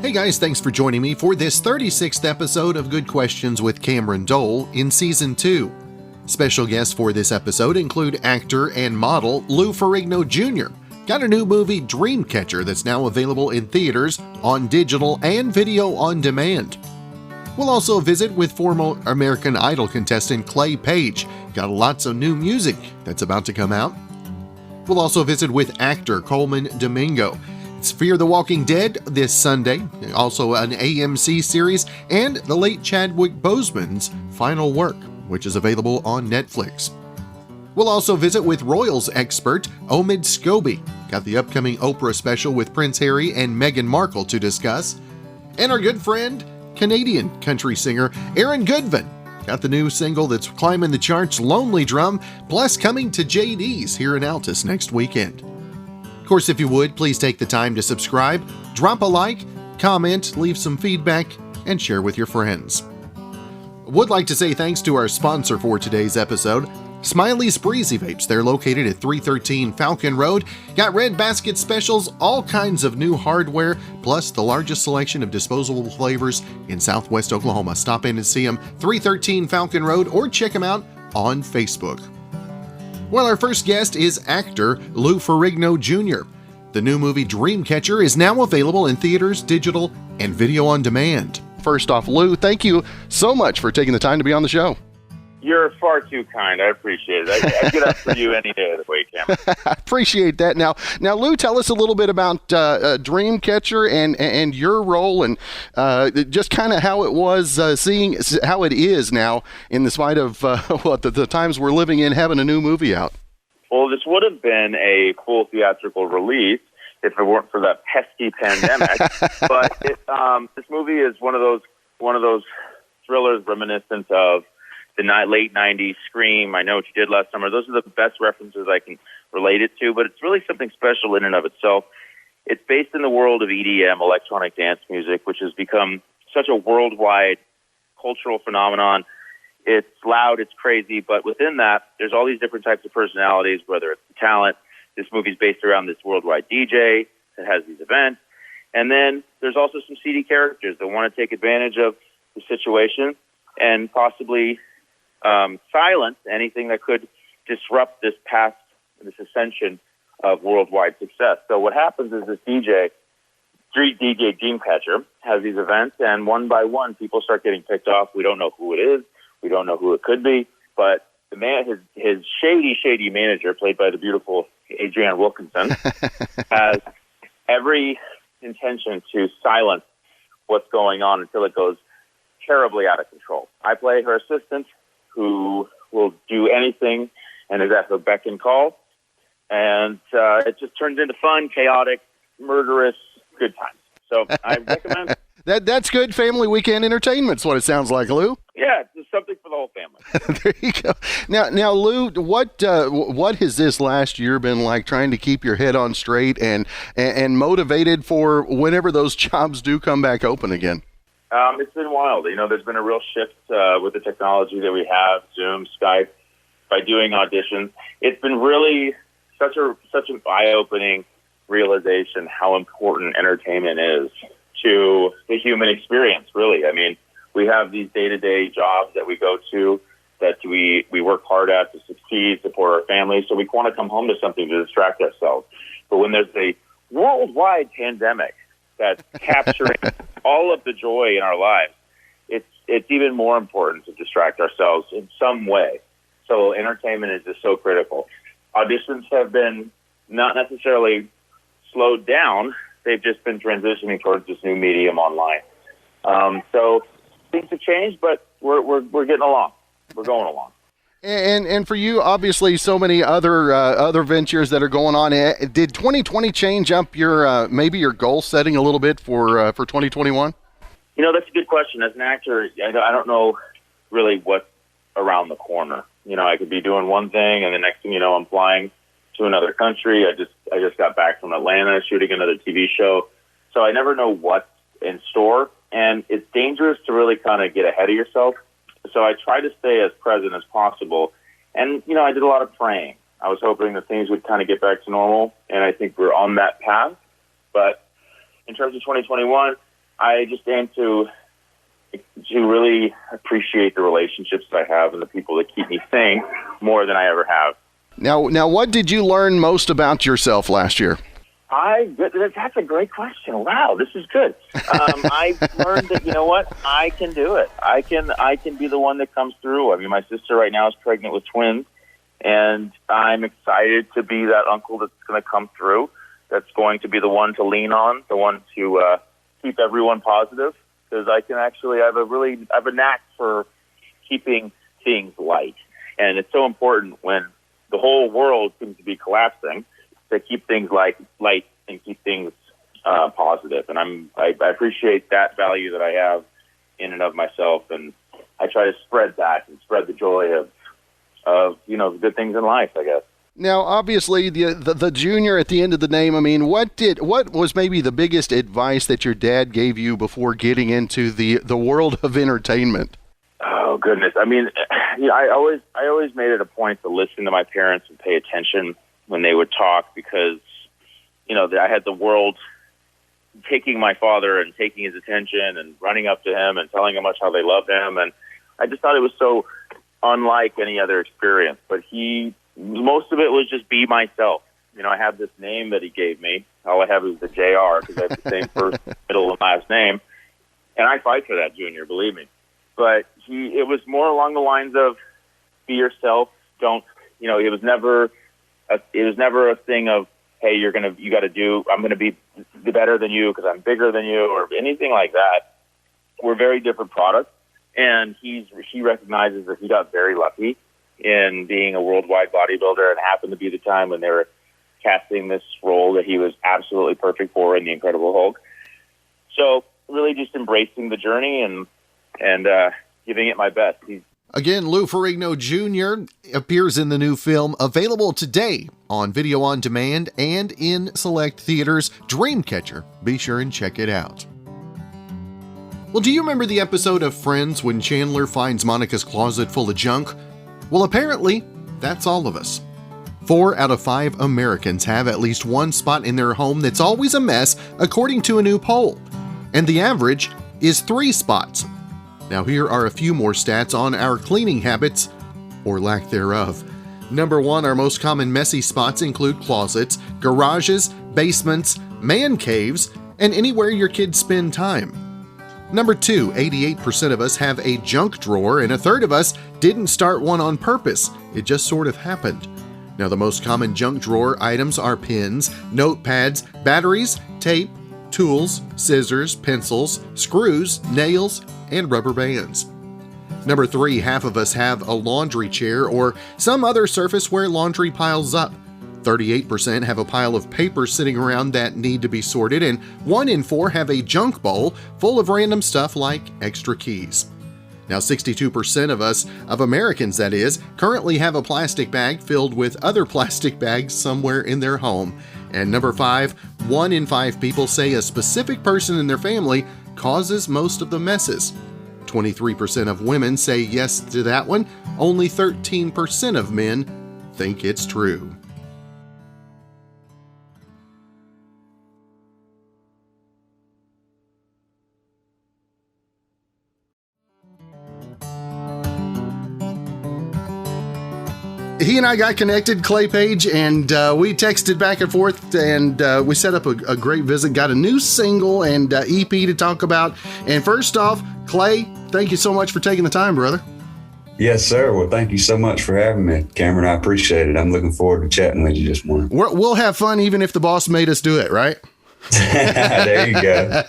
Hey guys, thanks for joining me for this 36th episode of Good Questions with Cameron Dole in Season 2. Special guests for this episode include actor and model Lou Ferrigno Jr. Got a new movie, Dreamcatcher, that's now available in theaters, on digital, and video on demand. We'll also visit with former American Idol contestant Clay Page. Got lots of new music that's about to come out. We'll also visit with actor Colman Domingo. It's Fear the Walking Dead this Sunday, also an AMC series, and the late Chadwick Boseman's final work, which is available on Netflix. We'll also visit with Royals expert Omid Scobie. Got the upcoming Oprah special with Prince Harry and Meghan Markle to discuss. And our good friend, Canadian country singer Aaron Goodvin. Got the new single that's climbing the charts, Lonely Drum, plus coming to JD's here in Altus next weekend. Of course, if you would, please take the time to subscribe, drop a like, comment, leave some feedback, and share with your friends. Would like to say thanks to our sponsor for today's episode, Smiley's Breezy Vapes. They're located at 313 Falcon Road. Got red basket specials, all kinds of new hardware, plus the largest selection of disposable flavors in Southwest Oklahoma. Stop in and see them, 313 Falcon Road, or check them out on Facebook. Well, our first guest is actor Lou Ferrigno Jr. The new movie Dreamcatcher is now available in theaters, digital, and video on demand. First off, Lou, thank you so much for taking the time to be on the show. You're far too kind. I appreciate it. I get up for you any day of the week, Cameron. I appreciate that. Now, Lou, tell us a little bit about Dreamcatcher and your role, and just kind of how it was seeing how it is now in the spite of the times we're living in, having a new movie out. Well, this would have been a full theatrical release if it weren't for that pesky pandemic. But this movie is one of those thrillers reminiscent of the late 90s Scream, I Know What You Did Last Summer. Those are the best references I can relate it to, but it's really something special in and of itself. It's based in the world of EDM, electronic dance music, which has become such a worldwide cultural phenomenon. It's loud, it's crazy, but within that, there's all these different types of personalities, whether it's the talent. This movie's based around this worldwide DJ that has these events. And then there's also some seedy characters that want to take advantage of the situation and possibly silence anything that could disrupt this ascension of worldwide success. So what happens is this DJ Dreamcatcher has these events, and one by one, people start getting picked off. We don't know who it is. We don't know who it could be. But the man, his shady manager, played by the beautiful Adrienne Wilkinson, has every intention to silence what's going on until it goes terribly out of control. I play her assistant, who will do anything and is at her beck and call. And it just turns into fun, chaotic, murderous, good times. So I recommend That's good family weekend entertainment, is what it sounds like, Lou. Yeah, it's something for the whole family. There you go. Now, Lou, what has this last year been like, trying to keep your head on straight and motivated for whenever those jobs do come back open again? It's been wild. There's been a real shift with the technology that we have, Zoom, Skype, by doing auditions. It's been really such an eye-opening realization how important entertainment is to the human experience, really. I mean, we have these day-to-day jobs that we go to that we work hard at to succeed, support our families, so we want to come home to something to distract ourselves. But when there's a worldwide pandemic that's capturing all of the joy in our lives, it's even more important to distract ourselves in some way. So entertainment is just so critical. Auditions have been not necessarily slowed down. They've just been transitioning towards this new medium online. So things have changed, but we're getting along. We're going along. And for you, obviously, so many other ventures that are going on. Did 2020 change up your maybe your goal setting a little bit for 2021? That's a good question. As an actor, I don't know really what's around the corner. I could be doing one thing, and the next thing you know, I'm flying to another country. I just got back from Atlanta shooting another TV show, so I never know what's in store. And it's dangerous to really kind of get ahead of yourself, so I try to stay as present as possible. And, you know, I did a lot of praying. I was hoping that things would kind of get back to normal, and I think we're on that path. But in terms of 2021, I just aim to really appreciate the relationships that I have and the people that keep me sane more than I ever have. Now, what did you learn most about yourself last year? That's a great question. Wow, this is good. I learned that, you know what, I can do it. I can be the one that comes through. I mean, my sister right now is pregnant with twins, and I'm excited to be that uncle that's going to come through, that's going to be the one to lean on, the one to keep everyone positive, because I have a knack for keeping things light. And it's so important when the whole world seems to be collapsing to keep things light and keep things positive. And I appreciate that value that I have in and of myself, and I try to spread that and spread the joy of you know, the good things in life, I guess. Now, obviously, the junior at the end of the name, I mean, what was maybe the biggest advice that your dad gave you before getting into the world of entertainment? Oh, goodness. I mean, you know, I always made it a point to listen to my parents and pay attention when they would talk, because, you know, I had the world taking my father and taking his attention and running up to him and telling him how they loved him. And I just thought it was so unlike any other experience. But most of it was just be myself. You know, I have this name that he gave me. All I have is the JR because I have the same first, middle, and last name. And I fight for that, Junior, believe me. But it was more along the lines of be yourself. Don't, you know, it was never a thing of, hey, I'm going to be better than you because I'm bigger than you or anything like that. We're very different products. And he recognizes that he got very lucky in being a worldwide bodybuilder, and happened to be the time when they were casting this role that he was absolutely perfect for in The Incredible Hulk. So really just embracing the journey and giving it my best. Again, Lou Ferrigno Jr. appears in the new film, available today on video on demand and in select theaters. Dreamcatcher. Be sure and check it out. Well, do you remember the episode of Friends when Chandler finds Monica's closet full of junk? Well, apparently, that's all of us. 4 out of 5 Americans have at least one spot in their home that's always a mess, according to a new poll. And the average is 3 spots. Now, here are a few more stats on our cleaning habits, or lack thereof. Number 1, our most common messy spots include closets, garages, basements, man caves, and anywhere your kids spend time. Number 2, 88% of us have a junk drawer, and a third of us didn't start one on purpose. It just sort of happened. Now, the most common junk drawer items are pens, notepads, batteries, tape, tools, scissors, pencils, screws, nails, and rubber bands. Number 3, half of us have a laundry chair or some other surface where laundry piles up. 38% have a pile of papers sitting around that need to be sorted, and 1 in 4 have a junk bowl full of random stuff like extra keys. Now, 62% of Americans, that is, currently have a plastic bag filled with other plastic bags somewhere in their home. And number 5, 1 in 5 people say a specific person in their family causes most of the messes. 23% of women say yes to that one. Only 13% of men think it's true. He and I got connected, Clay Page, and we texted back and forth, and we set up a great visit, got a new single and EP to talk about. And first off, Clay, thank you so much for taking the time, brother. Yes, sir. Well, thank you so much for having me, Cameron. I appreciate it. I'm looking forward to chatting with you this morning. We'll have fun even if the boss made us do it, right? There you go.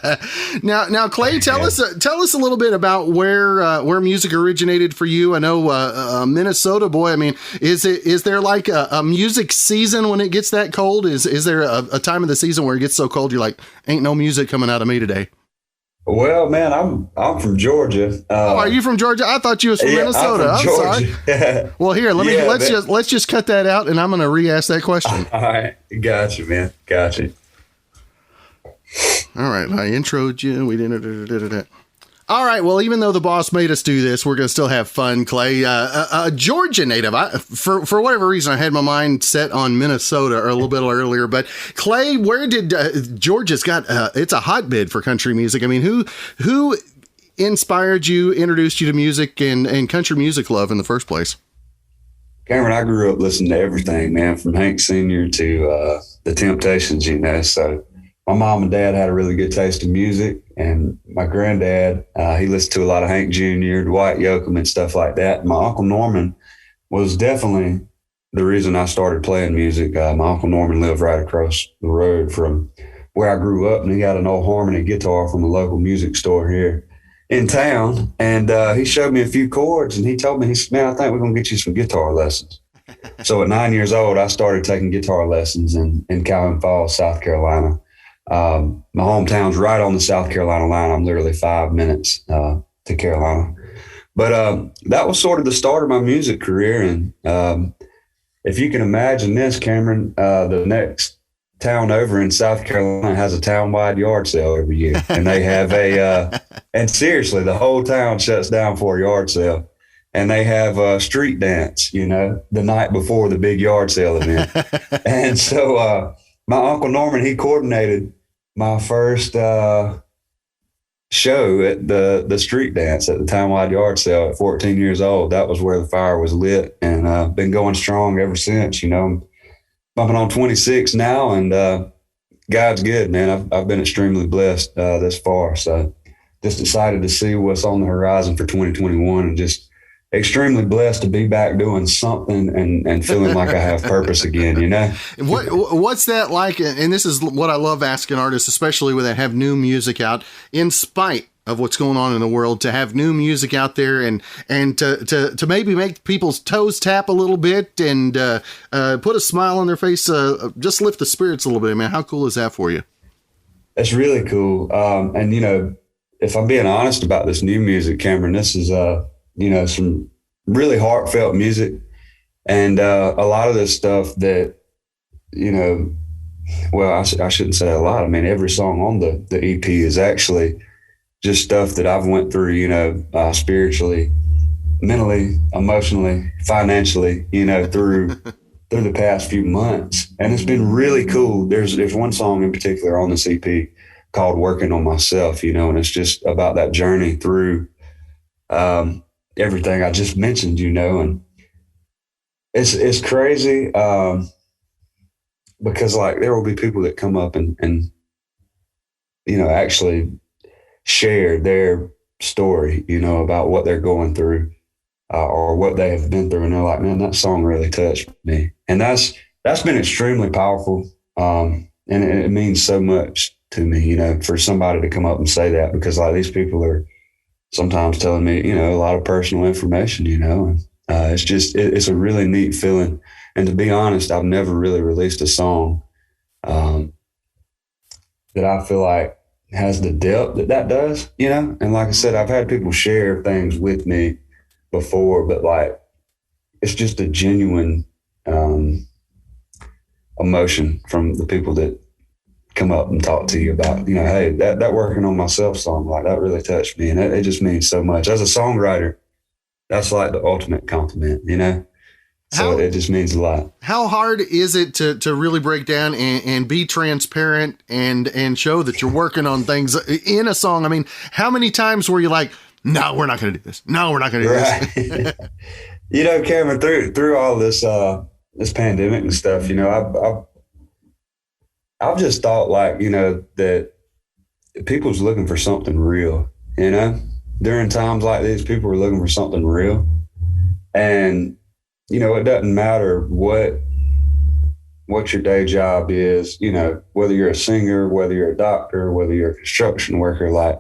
Now, Clay, tell us a little bit about where music originated for you. I know Minnesota boy. I mean, is there like a music season when it gets that cold? Is there a time of the season where it gets so cold you're like, ain't no music coming out of me today? Well, man, I'm from Georgia. Are you from Georgia? I thought you was from Minnesota. I'm sorry. Well, here, let's just cut that out, and I'm going to re-ask that question. All right, gotcha, man, gotcha. All right, I introed you. We didn't. All right. Well, even though the boss made us do this, we're going to still have fun, Clay. A Georgia native. For whatever reason, I had my mind set on Minnesota or a little bit earlier. But Clay, where did Georgia's got? It's a hotbed for country music. I mean, who inspired you, introduced you to music and country music love in the first place? Cameron, I grew up listening to everything, man, from Hank Sr. to the Temptations, you know. So my mom and dad had a really good taste in music, and my granddad, he listened to a lot of Hank Jr., Dwight Yoakam, and stuff like that. My Uncle Norman was definitely the reason I started playing music. My Uncle Norman lived right across the road from where I grew up, and he got an old harmony guitar from a local music store here in town. And he showed me a few chords, and he told me, he said, man, I think we're going to get you some guitar lessons. So at 9 years old, I started taking guitar lessons in Calhoun Falls, South Carolina. My hometown's right on the South Carolina line. I'm literally 5 minutes to Carolina. But that was sort of the start of my music career. And if you can imagine this, Cameron, the next town over in South Carolina has a town-wide yard sale every year. And they have and seriously, the whole town shuts down for a yard sale. And they have a street dance, you know, the night before the big yard sale event. And so my Uncle Norman, he coordinated my first show at the street dance at the town-wide yard sale at 14 years old. That was where the fire was lit, and I've been going strong ever since. You know, I'm bumping on 26 now, and God's good, man. I've been extremely blessed this far. So just excited to see what's on the horizon for 2021, and just extremely blessed to be back doing something and feeling like I have purpose again, you know? What's that like? And this is what I love asking artists, especially when they have new music out, in spite of what's going on in the world, to have new music out there and to maybe make people's toes tap a little bit and put a smile on their face, just lift the spirits a little bit, man. How cool is that for you? That's really cool. And, you know, if I'm being honest about this new music, Cameron, this is, you know, some really heartfelt music, and a lot of this stuff that, you know, well, I shouldn't say a lot. I mean, every song on the EP is actually just stuff that I've went through, you know, spiritually, mentally, emotionally, financially, you know, through the past few months. And it's been really cool. There's one song in particular on this EP called Working on Myself, you know, and it's just about that journey through everything I just mentioned, you know, and it's crazy because like there will be people that come up and you know, actually share their story, you know, about what they're going through or what they have been through, and they're like, man, that song really touched me. And that's been extremely powerful, and it means so much to me, you know, for somebody to come up and say that, because like these people are sometimes telling me, you know, a lot of personal information, you know, and it's just, it's a really neat feeling. And to be honest, I've never really released a song that I feel like has the depth that does, you know? And like I said, I've had people share things with me before, but like, it's just a genuine emotion from the people that come up and talk to you about, you know, hey, that Working on Myself song, like that really touched me. And it just means so much. As a songwriter, that's like the ultimate compliment, you know? So it just means a lot. How hard is it to really break down and be transparent and show that you're working on things in a song? I mean, how many times were you like, no, we're not going to do this. No, we're not going to do this. You know, Cameron, through all this, this pandemic and stuff, you know, I've just thought like, you know, that people's looking for something real, you know, during times like these, people are looking for something real. And, you know, it doesn't matter what your day job is, you know, whether you're a singer, whether you're a doctor, whether you're a construction worker, like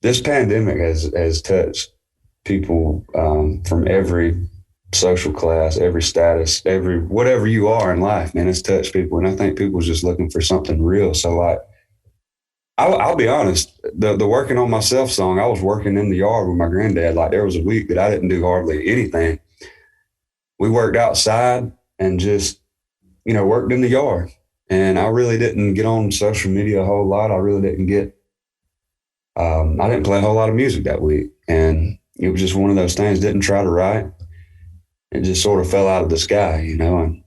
this pandemic has touched people from every social class, every status, every whatever you are in life, man, it's touched people. And I think people's just looking for something real. So like, I'll be honest, the Working on Myself song, I was working in the yard with my granddad. Like there was a week that I didn't do hardly anything. We worked outside and just, you know, worked in the yard. And I really didn't get on social media a whole lot. I really didn't get I didn't play a whole lot of music that week. And it was just one of those things, didn't try to write. It just sort of fell out of the sky,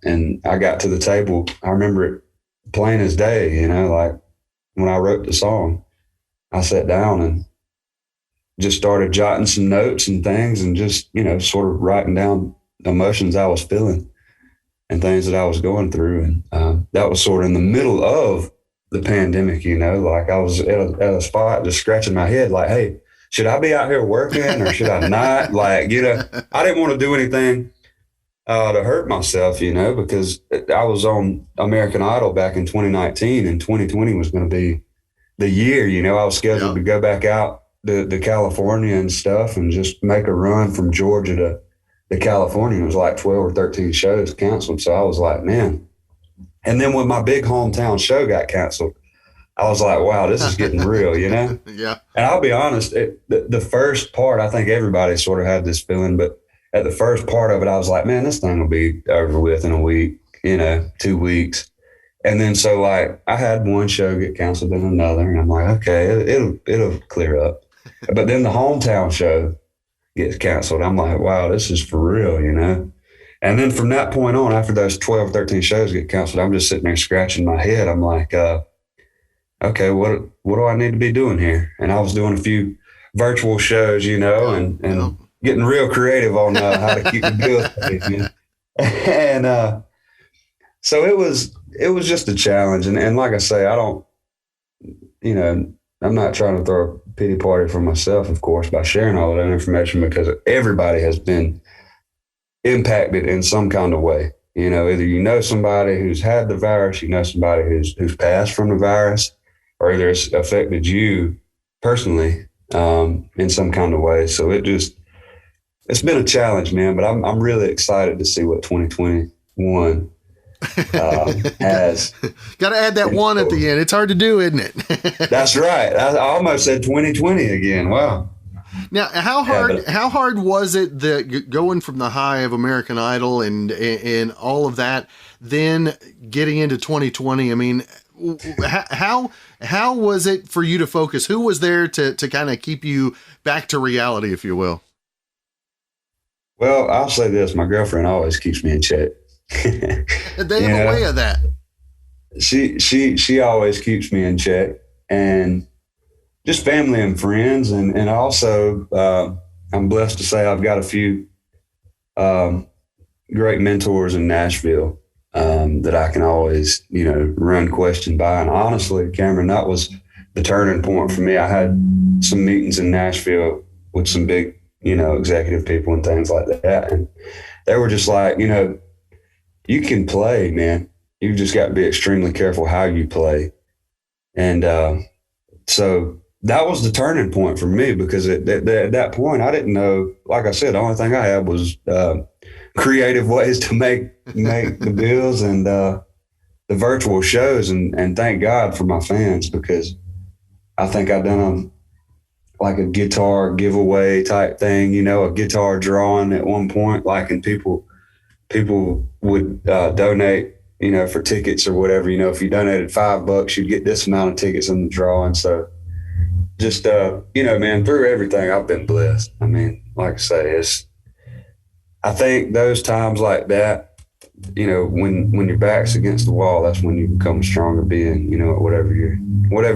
and I got to the table. I remember it plain as day, like when I wrote the song, I sat down and just started jotting some notes and things and just, sort of writing down emotions I was feeling and things that I was going through. And that was sort of in the middle of the pandemic, like I was at a spot just scratching my head like, hey, should I be out here working or should I not? Like, I didn't want to do anything to hurt myself, because I was on American Idol back in 2019 and 2020 was going to be the year, I was scheduled to go back out to California and stuff and just make a run from Georgia to California. It was like 12 or 13 shows canceled. So I was like, man. And then when my big hometown show got canceled, I was like, wow, this is getting real, Yeah. And I'll be honest, the first part, I think everybody sort of had this feeling, but at the first part of it, I was like, man, this thing will be over with in a week, 2 weeks. And then so like I had one show get canceled and another, and I'm like, okay, it'll clear up. But then the hometown show gets canceled. I'm like, wow, this is for real, And then from that point on, after those 12, 13 shows get canceled, I'm just sitting there scratching my head. I'm like, okay, what do I need to be doing here? And I was doing a few virtual shows, and getting real creative on how to keep the bills paid. And so it was just a challenge. And like I say, I don't, I'm not trying to throw a pity party for myself, of course, by sharing all of that information, because everybody has been impacted in some kind of way. Either somebody who's had the virus, somebody who's passed from the virus, or either it's affected you personally in some kind of way. So it's been a challenge, man, but I'm really excited to see what 2021 has. Got to add that one at the end. It's hard to do, isn't it? That's right. I almost said 2020 again. Wow. Now, how hard was it going from the high of American Idol and all of that, then getting into 2020? I mean, how was it for you to focus? Who was there to kind of keep you back to reality, if you will? Well, I'll say this: my girlfriend always keeps me in check. They have a way of that. She always keeps me in check, and just family and friends, and also I'm blessed to say I've got a few great mentors in Nashville that I can always run question by. And honestly, Cameron, that was the turning point for me. I had some meetings in Nashville with some big executive people and things like that, and they were just like, you can play, man. You've just got to be extremely careful how you play. And so that was the turning point for me, because at that point, I didn't know, like I said, the only thing I had was creative ways to make the bills and the virtual shows. And thank God for my fans, because I think I've done like a guitar giveaway type thing, a guitar drawing at one point, like, and people would donate, for tickets or whatever. If you donated $5, you'd get this amount of tickets in the drawing. So just, man, through everything, I've been blessed. I mean, like I say, I think those times like that, when your back's against the wall, that's when you become a stronger being, whatever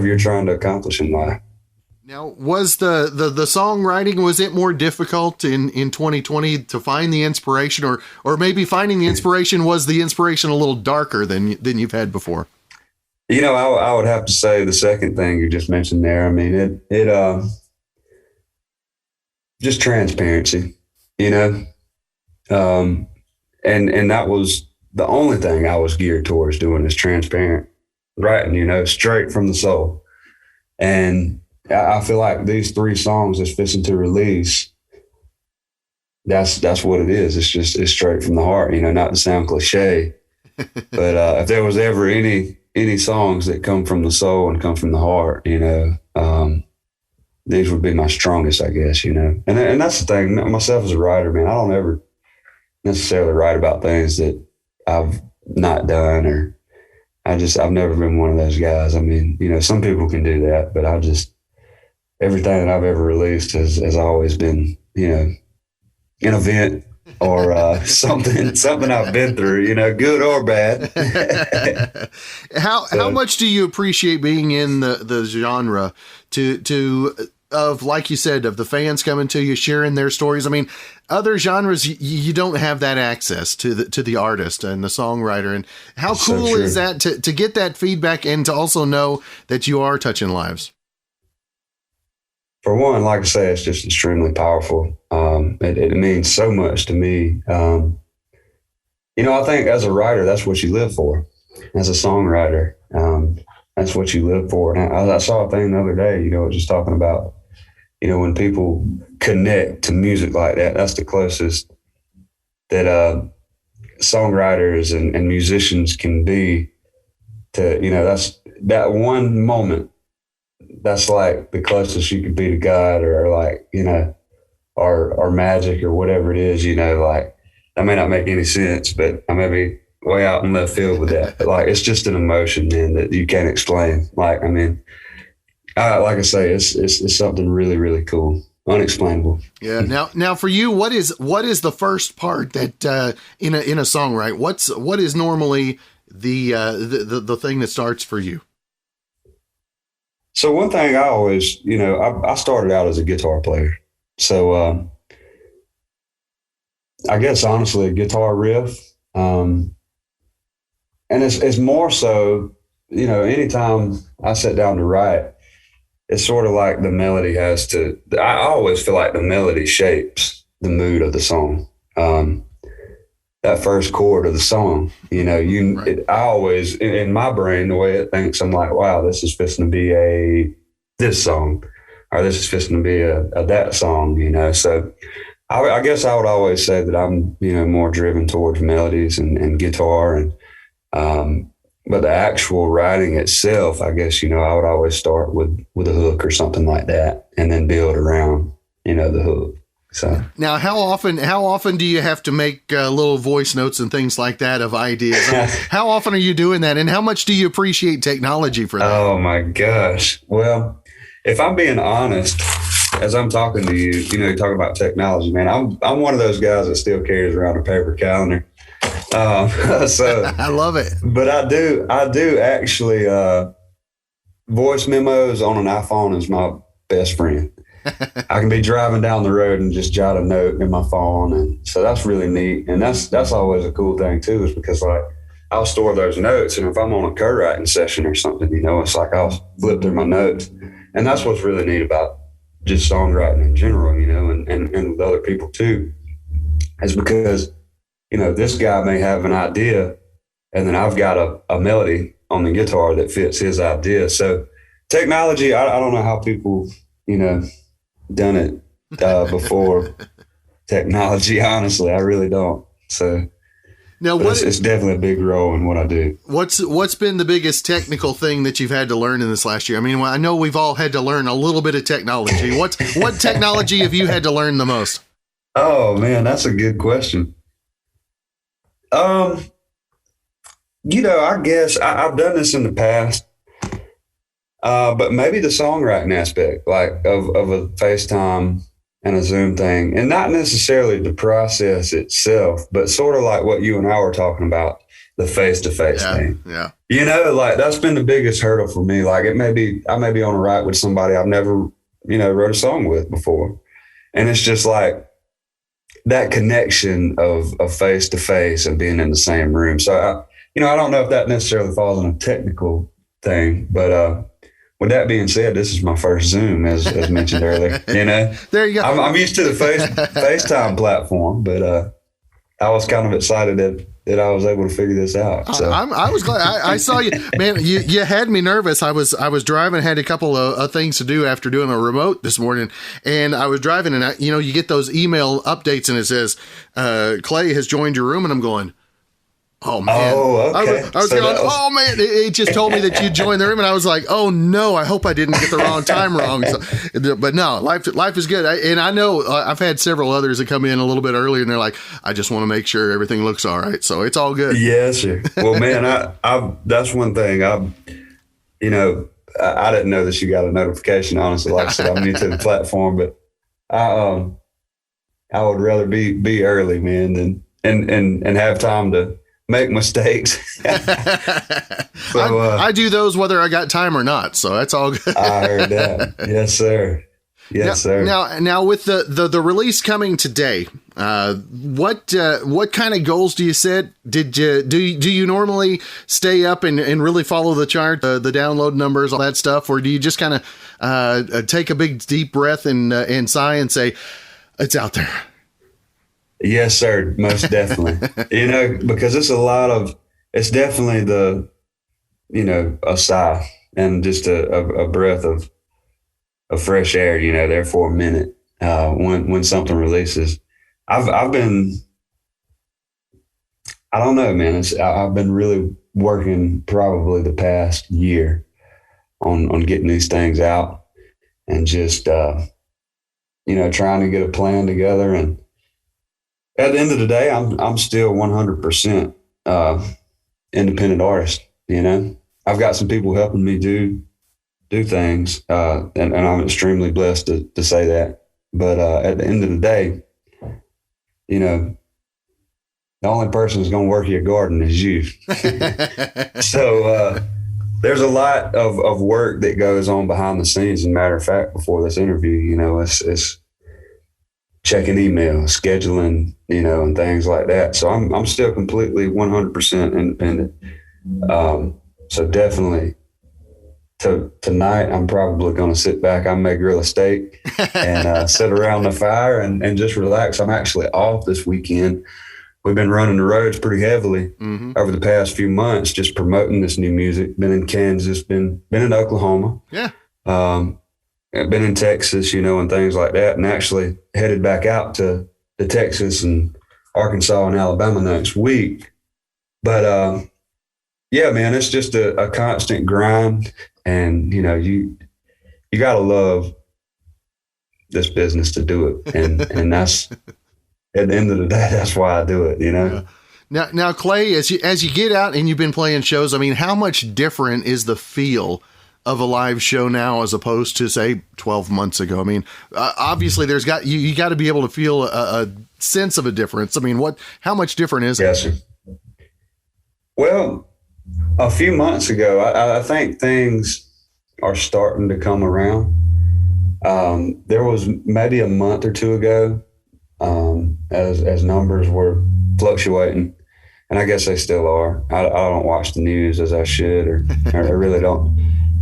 you're trying to accomplish in life. Now, was the songwriting, was it more difficult in 2020 to find the inspiration, or maybe finding the inspiration, was the inspiration a little darker than you've had before? I would have to say the second thing you just mentioned there. I mean, it just transparency, and that was the only thing I was geared towards doing, is transparent writing, straight from the soul. And I feel like these 3 songs that's fixing to release, that's what it is. It's straight from the heart, not to sound cliche, but if there was ever any songs that come from the soul and come from the heart, these would be my strongest, I guess, and that's the thing. Myself as a writer, man, I don't ever necessarily write about things that I've not done, or I've never been one of those guys. I mean, some people can do that, but everything that I've ever released has always been, an event or something I've been through, good or bad. How much do you appreciate being in the genre of, like you said, of the fans coming to you, sharing their stories? I mean, other genres, you don't have that access to the artist and the songwriter. And how cool is that to get that feedback and to also know that you are touching lives? For one, like I say, it's just extremely powerful. It means so much to me. I think as a writer, that's what you live for. As a songwriter, that's what you live for. And I saw a thing the other day, just talking about, when people connect to music like that, that's the closest that songwriters and musicians can be to, that's that one moment. That's like the closest you could be to God or like, or magic or whatever it is, like that may not make any sense, but I may be way out in left field with that. But like, it's just an emotion, man, that you can't explain. Like, I mean, like I say, it's something really, really cool, unexplainable. Yeah. Now for you, what is the first part that in a song, right? What is normally the thing that starts for you? So one thing I always, I started out as a guitar player. So I guess honestly, a guitar riff, and it's more so, anytime I sit down to write, it's sort of like the melody I always feel like the melody shapes the mood of the song. That first chord of the song, I always, in my brain, the way it thinks, I'm like, wow, this is fixing to be this song, or this is fixing to be a that song, So I guess I would always say that I'm, more driven towards melodies and guitar, and but the actual writing itself, I guess, I would always start with a hook or something like that, and then build around, the hook. So now, how often do you have to make little voice notes and things like that of ideas? I mean, how often are you doing that, and how much do you appreciate technology for that? Oh my gosh! Well, if I'm being honest, as I'm talking to you, talking about technology, man, I'm one of those guys that still carries around a paper calendar. So I love it. But I do actually. Voice memos on an iPhone is my best friend. I can be driving down the road and just jot a note in my phone, and so that's really neat. And that's always a cool thing too, is because like I'll store those notes, and if I'm on a co-writing session or something, it's like I'll flip through my notes, and that's what's really neat about just songwriting in general, and with other people too, is because this guy may have an idea, and then I've got a melody on the guitar that fits his idea. So technology, I don't know how people done it before technology. Honestly, I really don't. So now, it's definitely a big role in what I do. What's been the biggest technical thing that you've had to learn in this last year? I mean, I know we've all had to learn a little bit of technology. What technology have you had to learn the most? Oh man, that's a good question. I guess I've done this in the past. But maybe the songwriting aspect, like of a FaceTime and a Zoom thing, and not necessarily the process itself, but sort of like what you and I were talking about, the face-to-face thing. Yeah. Like that's been the biggest hurdle for me. Like I may be on a write with somebody I've never, wrote a song with before. And it's just like that connection of face-to-face and being in the same room. So I don't know if that necessarily falls on a technical thing, but, with that being said, this is my first Zoom, as mentioned earlier. There you go. I'm used to the FaceTime platform, but I was kind of excited that I was able to figure this out. So I was glad. I saw you, man. You had me nervous. I was driving, had a couple of things to do after doing a remote this morning, and I was driving, and you get those email updates, and it says Clay has joined your room, and I'm going, oh man! Oh, okay. I was going, oh man! It just told me that you joined the room, and I was like, oh no! I hope I didn't get the wrong time wrong. So, but no, life is good. And I know I've had several others that come in a little bit earlier, and they're like, I just want to make sure everything looks all right. So it's all good. Yes, sir. Well, man, I that's one thing. I didn't know that you got a notification, honestly. Like I said, I'm new to the platform, but I would rather be early, man, than and have time to make mistakes. So, I do those whether I got time or not, so that's all good. I heard that. Yes, sir. Yes, sir. Now with the release coming today, what kind of goals do you set? Do you normally stay up and really follow the chart, the download numbers, all that stuff, or do you just kind of take a big deep breath and sigh and say it's out there? Yes, sir. Most definitely. Because it's definitely a sigh and just a breath of fresh air, there for a minute, when something releases. I've been, I don't know, man. I've been really working probably the past year on getting these things out and just, trying to get a plan together. And at the end of the day, I'm still 100% independent artist. I've got some people helping me do things, and I'm extremely blessed to say that. But at the end of the day, the only person who's going to work your garden is you. So there's a lot of work that goes on behind the scenes. As a matter of fact, before this interview, it's checking email, scheduling, and things like that. So I'm still completely 100% independent. So definitely tonight, I'm probably going to sit back. I may grill a steak and sit around the fire and just relax. I'm actually off this weekend. We've been running the roads pretty heavily over the past few months, just promoting this new music. Been in Kansas, been in Oklahoma. Yeah. Been in Texas, and things like that, and actually headed back out to Texas and Arkansas and Alabama next week. But yeah, man, it's just a constant grind, and you got to love this business to do it, and that's at the end of the day, that's why I do it. Yeah. Now, Clay, as you get out and you've been playing shows, I mean, how much different is the feel of a live show now as opposed to, say, 12 months ago? I mean, obviously there's you got to be able to feel a sense of a difference. I mean, how much different is it? Yes, sir. Well, a few months ago, I think things are starting to come around. There was maybe a month or two ago, as numbers were fluctuating, and I guess they still are. I don't watch the news as I should, or I really don't.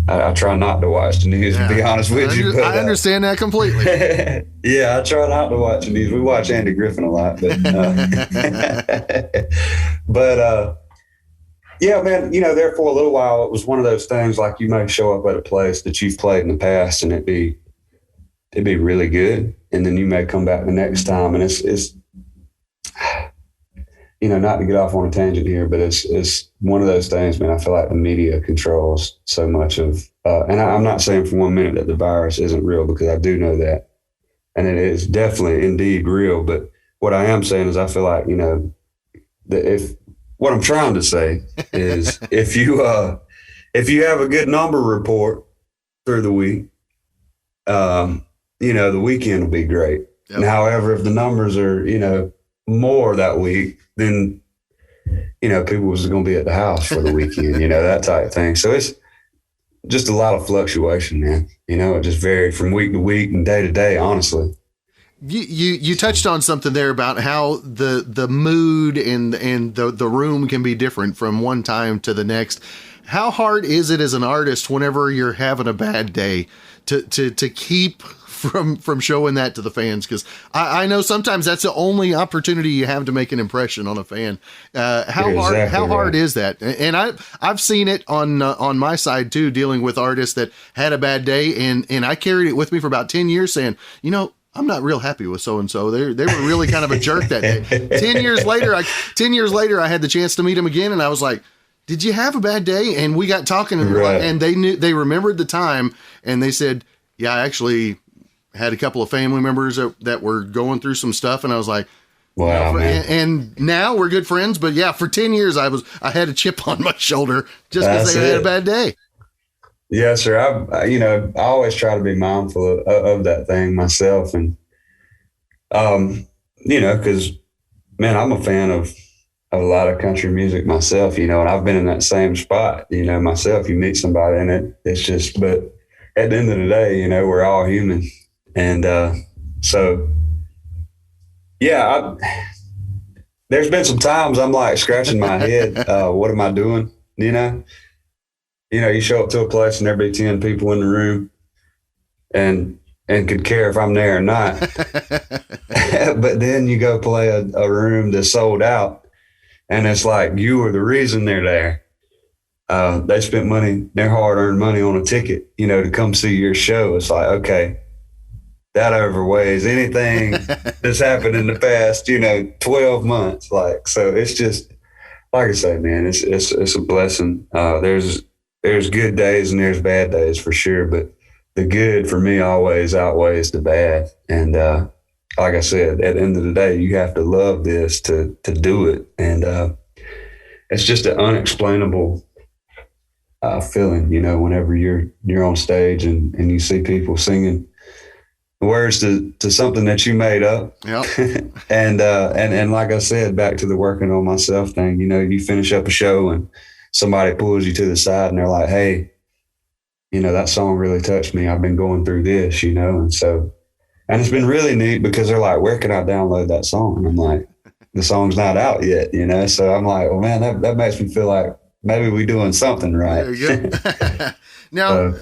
I try not to watch the news, to be honest with you. But, I understand that completely. Yeah, I try not to watch the news. We watch Andy Griffin a lot, but yeah, man, there for a little while, it was one of those things like you may show up at a place that you've played in the past and it'd be really good. And then you may come back the next time and it's not to get off on a tangent here, but it's one of those things, man. I feel like the media controls so much of, and I'm not saying for 1 minute that the virus isn't real, because I do know that. And it is definitely indeed real. But what I am saying is I feel like, what I'm trying to say is if you have a good number report through the week, the weekend will be great. Yep. And however, if the numbers are, more that week, then, people was going to be at the house for the weekend, that type of thing. So it's just a lot of fluctuation, man. It just varies from week to week and day to day, honestly. You touched on something there about how the mood and the room can be different from one time to the next. How hard is it as an artist whenever you're having a bad day to keep from showing that to the fans? Because I know sometimes that's the only opportunity you have to make an impression on a fan. How hard is that? And I've seen it on my side too, dealing with artists that had a bad day, and I carried it with me for about 10 years saying, I'm not real happy with so-and-so. They were really kind of a jerk that day. 10 years later, I had the chance to meet him again, and I was like, did you have a bad day? And we got talking, and they remembered the time, and they said, yeah, I actually had a couple of family members that were going through some stuff, and I was like, wow, man. And now we're good friends. But yeah, for 10 years, I had a chip on my shoulder just because they had a bad day. Yes, sir. I always try to be mindful of that thing myself. And, cause man, I'm a fan of a lot of country music myself, and I've been in that same spot, myself. You meet somebody and it's just, but at the end of the day, we're all human. And, so yeah, there's been some times I'm like scratching my head. What am I doing? You show up to a place and there'll be 10 people in the room and could care if I'm there or not. But then you go play a room that's sold out and it's like, you are the reason they're there. They spent money, their hard-earned money on a ticket, to come see your show. It's like, okay, that overweighs anything that's happened in the past, 12 months. Like, so it's just, like I say, man, it's a blessing. There's good days and there's bad days for sure, but the good for me always outweighs the bad. And like I said, at the end of the day, you have to love this to do it. And it's just an unexplainable feeling, whenever you're on stage and you see people singing words to something that you made up. Yep. and like I said, back to the working on myself thing, you finish up a show and somebody pulls you to the side and they're like, hey, that song really touched me. I've been going through this, and so, and it's been really neat because they're like, where can I download that song? And I'm like, the song's not out yet, So I'm like, well, man, that makes me feel like maybe we're doing something right. There you go. Now,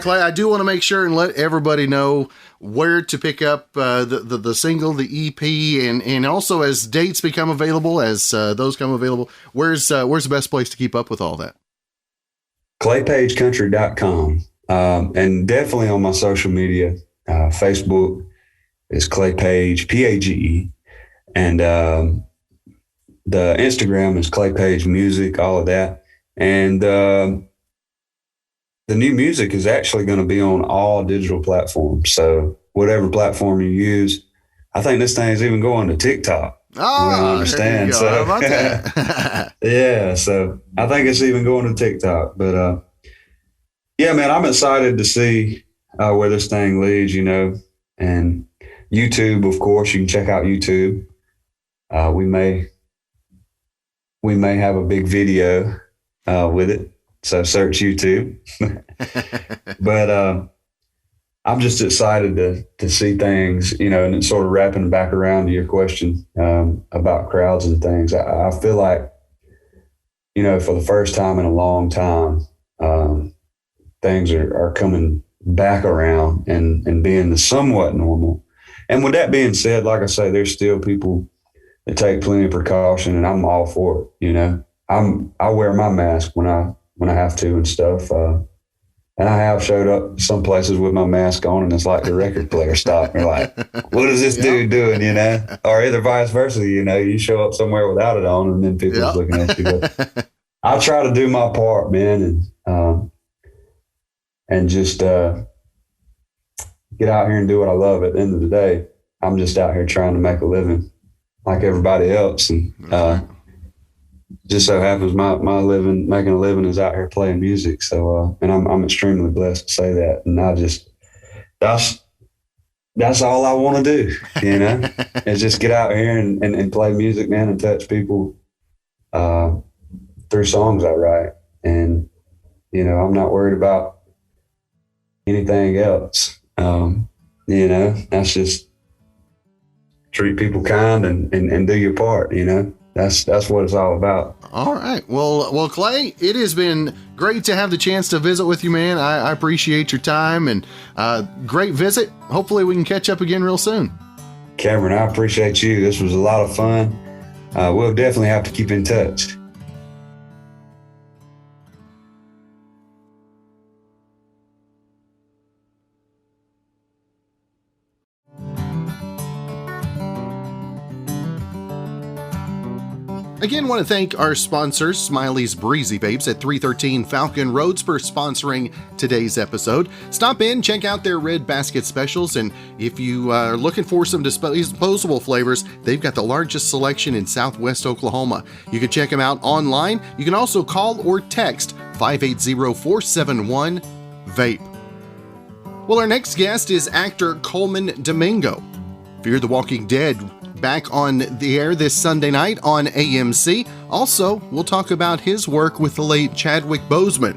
Clay, I do want to make sure and let everybody know where to pick up the single, the EP, and also as dates become available, as those come available, where's the best place to keep up with all that? ClayPageCountry.com, and definitely on my social media. Facebook is Clay Page, Page, and the Instagram is Clay Page Music, all of that. And the new music is actually going to be on all digital platforms. So whatever platform you use, I think this thing's even going to TikTok. Oh, I understand. So, how about that? Yeah, so I think it's even going to TikTok. But yeah, man, I'm excited to see where this thing leads, and YouTube, of course, you can check out YouTube. We may have a big video with it. So search YouTube. But I'm just excited to see things, and it's sort of wrapping back around to your question about crowds and things. I feel like, for the first time in a long time, things are coming back around and being somewhat normal. And with that being said, like I say, there's still people that take plenty of precaution, and I'm all for it. I wear my mask when I have to and stuff. And I have showed up some places with my mask on and it's like the record player stopped. You're like, what is this dude doing, Or either vice versa, you show up somewhere without it on and then people are looking at you. But I try to do my part, man, and just get out here and do what I love. At the end of the day, I'm just out here trying to make a living like everybody else. And just so happens my living, making a living is out here playing music. So, and I'm extremely blessed to say that. And that's all I want to do, is just get out here and play music, man, and touch people through songs I write. And, I'm not worried about anything else. That's just treat people kind and do your part, That's what it's all about. All right. Well, Clay, it has been great to have the chance to visit with you, man. I appreciate your time and great visit. Hopefully we can catch up again real soon. Cameron, I appreciate you. This was a lot of fun. We'll definitely have to keep in touch. Again, want to thank our sponsors, Smiley's Breezy Babes at 313 Falcon Roads, for sponsoring today's episode. Stop in, check out their red basket specials, and if you are looking for some disposable flavors, they've got the largest selection in Southwest Oklahoma. You can check them out online. You can also call or text 580-471 vape. Well, our next guest is actor Colman Domingo. Fear the Walking Dead back on the air this Sunday night on AMC. Also, we'll talk about his work with the late Chadwick Boseman.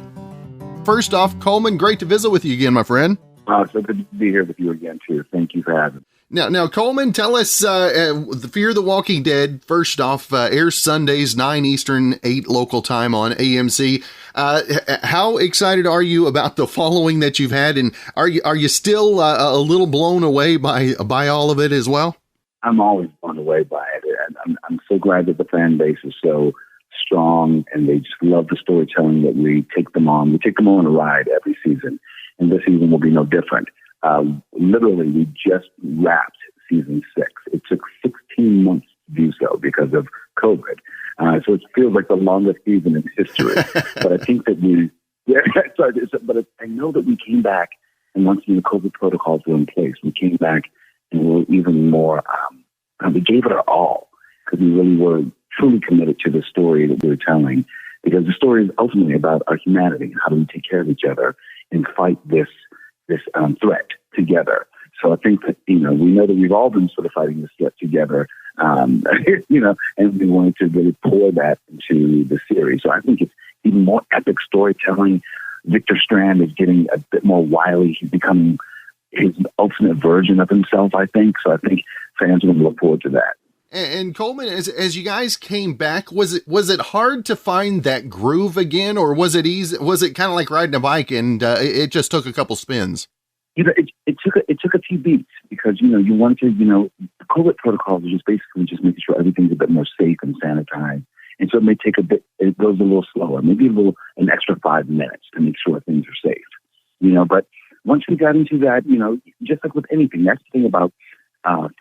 First off, Colman, great to visit with you again, my friend. So good to be here with you again, too. Thank you for having me. Now, Colman, tell us, the Fear the Walking Dead, first off, airs Sundays, 9 Eastern, 8 local time on AMC. How excited are you about the following that you've had, and are you still a little blown away by all of it as well? I'm always blown away by it. And I'm so glad that the fan base is so strong, and they just love the storytelling that we take them on. We take them on a ride every season, and this season will be no different. Literally, we just wrapped season 6. It took 16 months to do so because of COVID. So it feels like the longest season in history. But I think that I know that we came back, and once the COVID protocols were in place, we came back and we were even more, we gave it our all, because we really were truly committed to the story that we were telling, because the story is ultimately about our humanity and how do we take care of each other and fight this threat together. So I think that, we know that we've all been sort of fighting this threat together, and we wanted to really pour that into the series. So I think it's even more epic storytelling. Victor Strand is getting a bit more wily. He's becoming his ultimate version of himself, I think. So I think fans are going to look forward to that. And Colman, as you guys came back, was it hard to find that groove again, or was it easy? Was it kind of like riding a bike and it just took a couple spins? It took a few beats, because you want to the COVID protocols are just basically just making sure everything's a bit more safe and sanitized, and so it may take a bit. It goes a little slower, maybe an extra 5 minutes to make sure things are safe. But once we got into that, just like with anything, that's the thing about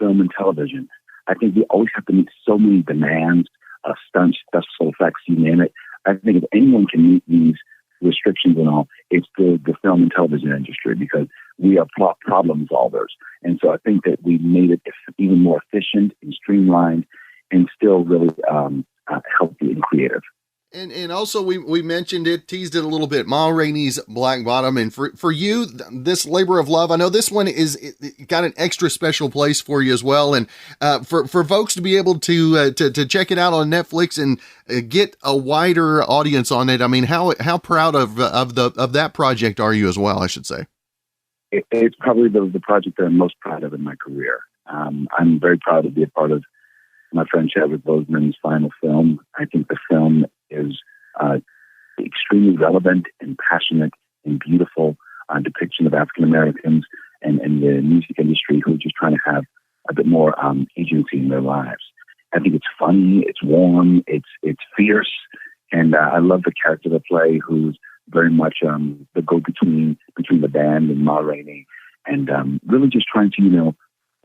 film and television. I think we always have to meet so many demands, stunts, special effects, you name it. I think if anyone can meet these restrictions and all, it's the film and television industry, because we are problem solvers. And so I think that we made it even more efficient and streamlined, and still really healthy and creative. And also we mentioned it, teased it a little bit, Ma Rainey's Black Bottom. And for you, this labor of love, I know this one it got an extra special place for you as well. And for folks to be able to check it out on Netflix and get a wider audience on it, I mean, how proud of that project are you as well, I should say? It's probably the project that I'm most proud of in my career. I'm very proud to be a part of my friend Chadwick Boseman's final film. I think the film is extremely relevant and passionate and beautiful depiction of African Americans and the music industry who are just trying to have a bit more agency in their lives. I think it's funny, it's warm, it's fierce, and I love the character they play, who's very much the go-between between the band and Ma Rainey, and really just trying to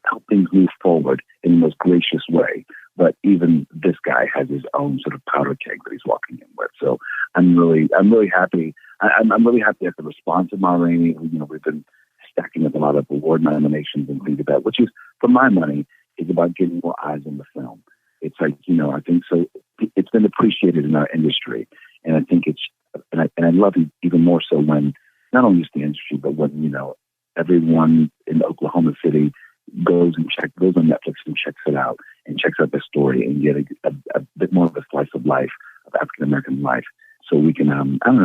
help things move forward in the most gracious way. But even this guy has his own sort of powder keg that he's walking in with. So I'm really happy. I'm really happy at the response of Ma Rainey. We've been stacking up a lot of award nominations and things like that, which is, for my money, is about getting more eyes on the film. It's like, I think so. It's been appreciated in our industry, and I think and I love it even more so when not only just the industry, but when everyone in Oklahoma City goes on Netflix and checks it out and checks out the story and get a bit more of a slice of life, of African American life, so we can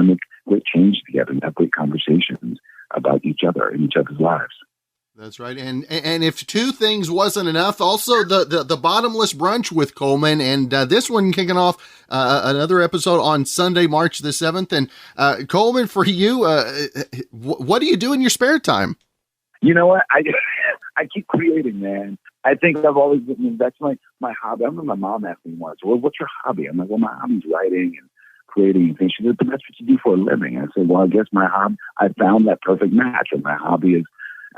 make great change together and have great conversations about each other and each other's lives. That's right. And if two things wasn't enough, also the bottomless brunch with Colman, and this one kicking off another episode on Sunday, March the 7th. And Colman, for you, what do you do in your spare time? You know what? I keep creating, man. I think I've always been, that's my hobby. I remember my mom asked me once, well, what's your hobby? I'm like, well, my hobby's writing and creating and things. She said, but that's what you do for a living. I said, well, I guess my hobby, I found that perfect match, and my hobby is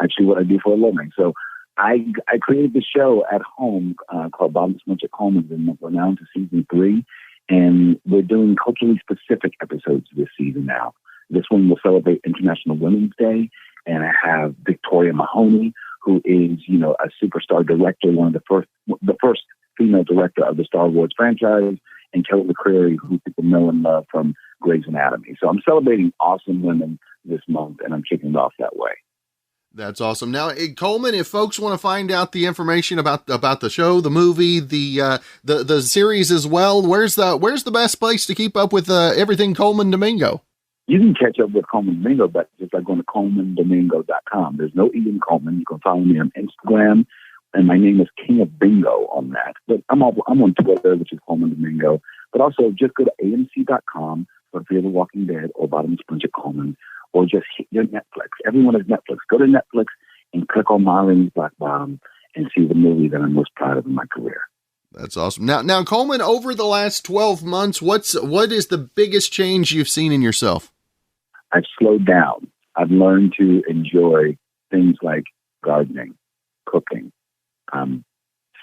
actually what I do for a living. So I created the show at home called Bottomless Brunch at Colman's, and we're now into season 3, and we're doing culturally specific episodes this season now. This one will celebrate International Women's Day, and I have Victoria Mahoney, who is, a superstar director, one of the first female director of the Star Wars franchise, and Kelly McCreary, who people know and love from Grey's Anatomy. So I'm celebrating awesome women this month, and I'm kicking it off that way. That's awesome. Now, Colman, if folks want to find out the information about the show, the movie, the series as well, where's the best place to keep up with everything Colman Domingo? You can catch up with Colman Domingo, but just like going to ColmanDomingo.com. There's no E in Colman. You can follow me on Instagram, and my name is King of Bingo on that. But I'm on Twitter, which is Colman Domingo. But also just go to AMC.com for Fear the Walking Dead or Bottomless Brunch at Colman, or just hit your Netflix. Everyone has Netflix. Go to Netflix and click on Ma Rainey's Black Bottom and see the movie that I'm most proud of in my career. That's awesome. Now, Colman, over the last 12 months, what is the biggest change you've seen in yourself? I've slowed down. I've learned to enjoy things like gardening, cooking,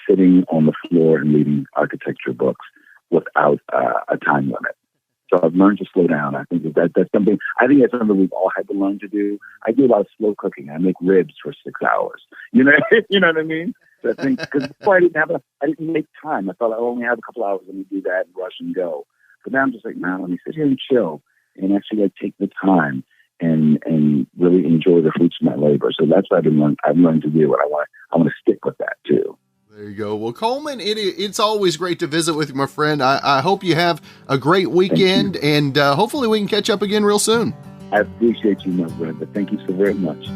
sitting on the floor and reading architecture books without a time limit. So I've learned to slow down. I think that's something. I think that's something we've all had to learn to do. I do a lot of slow cooking. I make ribs for 6 hours. You know what I mean? So I think because before I didn't make time. I thought I only have a couple hours. Let me do that and rush and go. But now I'm just like, man, let me sit here and chill and actually take the time and really enjoy the fruits of my labor. So that's what I've learned to do, and I want to stick with that too. There you go. Well, Colman, it's always great to visit with you, my friend. I hope you have a great weekend, and hopefully we can catch up again real soon. I appreciate you, my brother. Thank you so very much.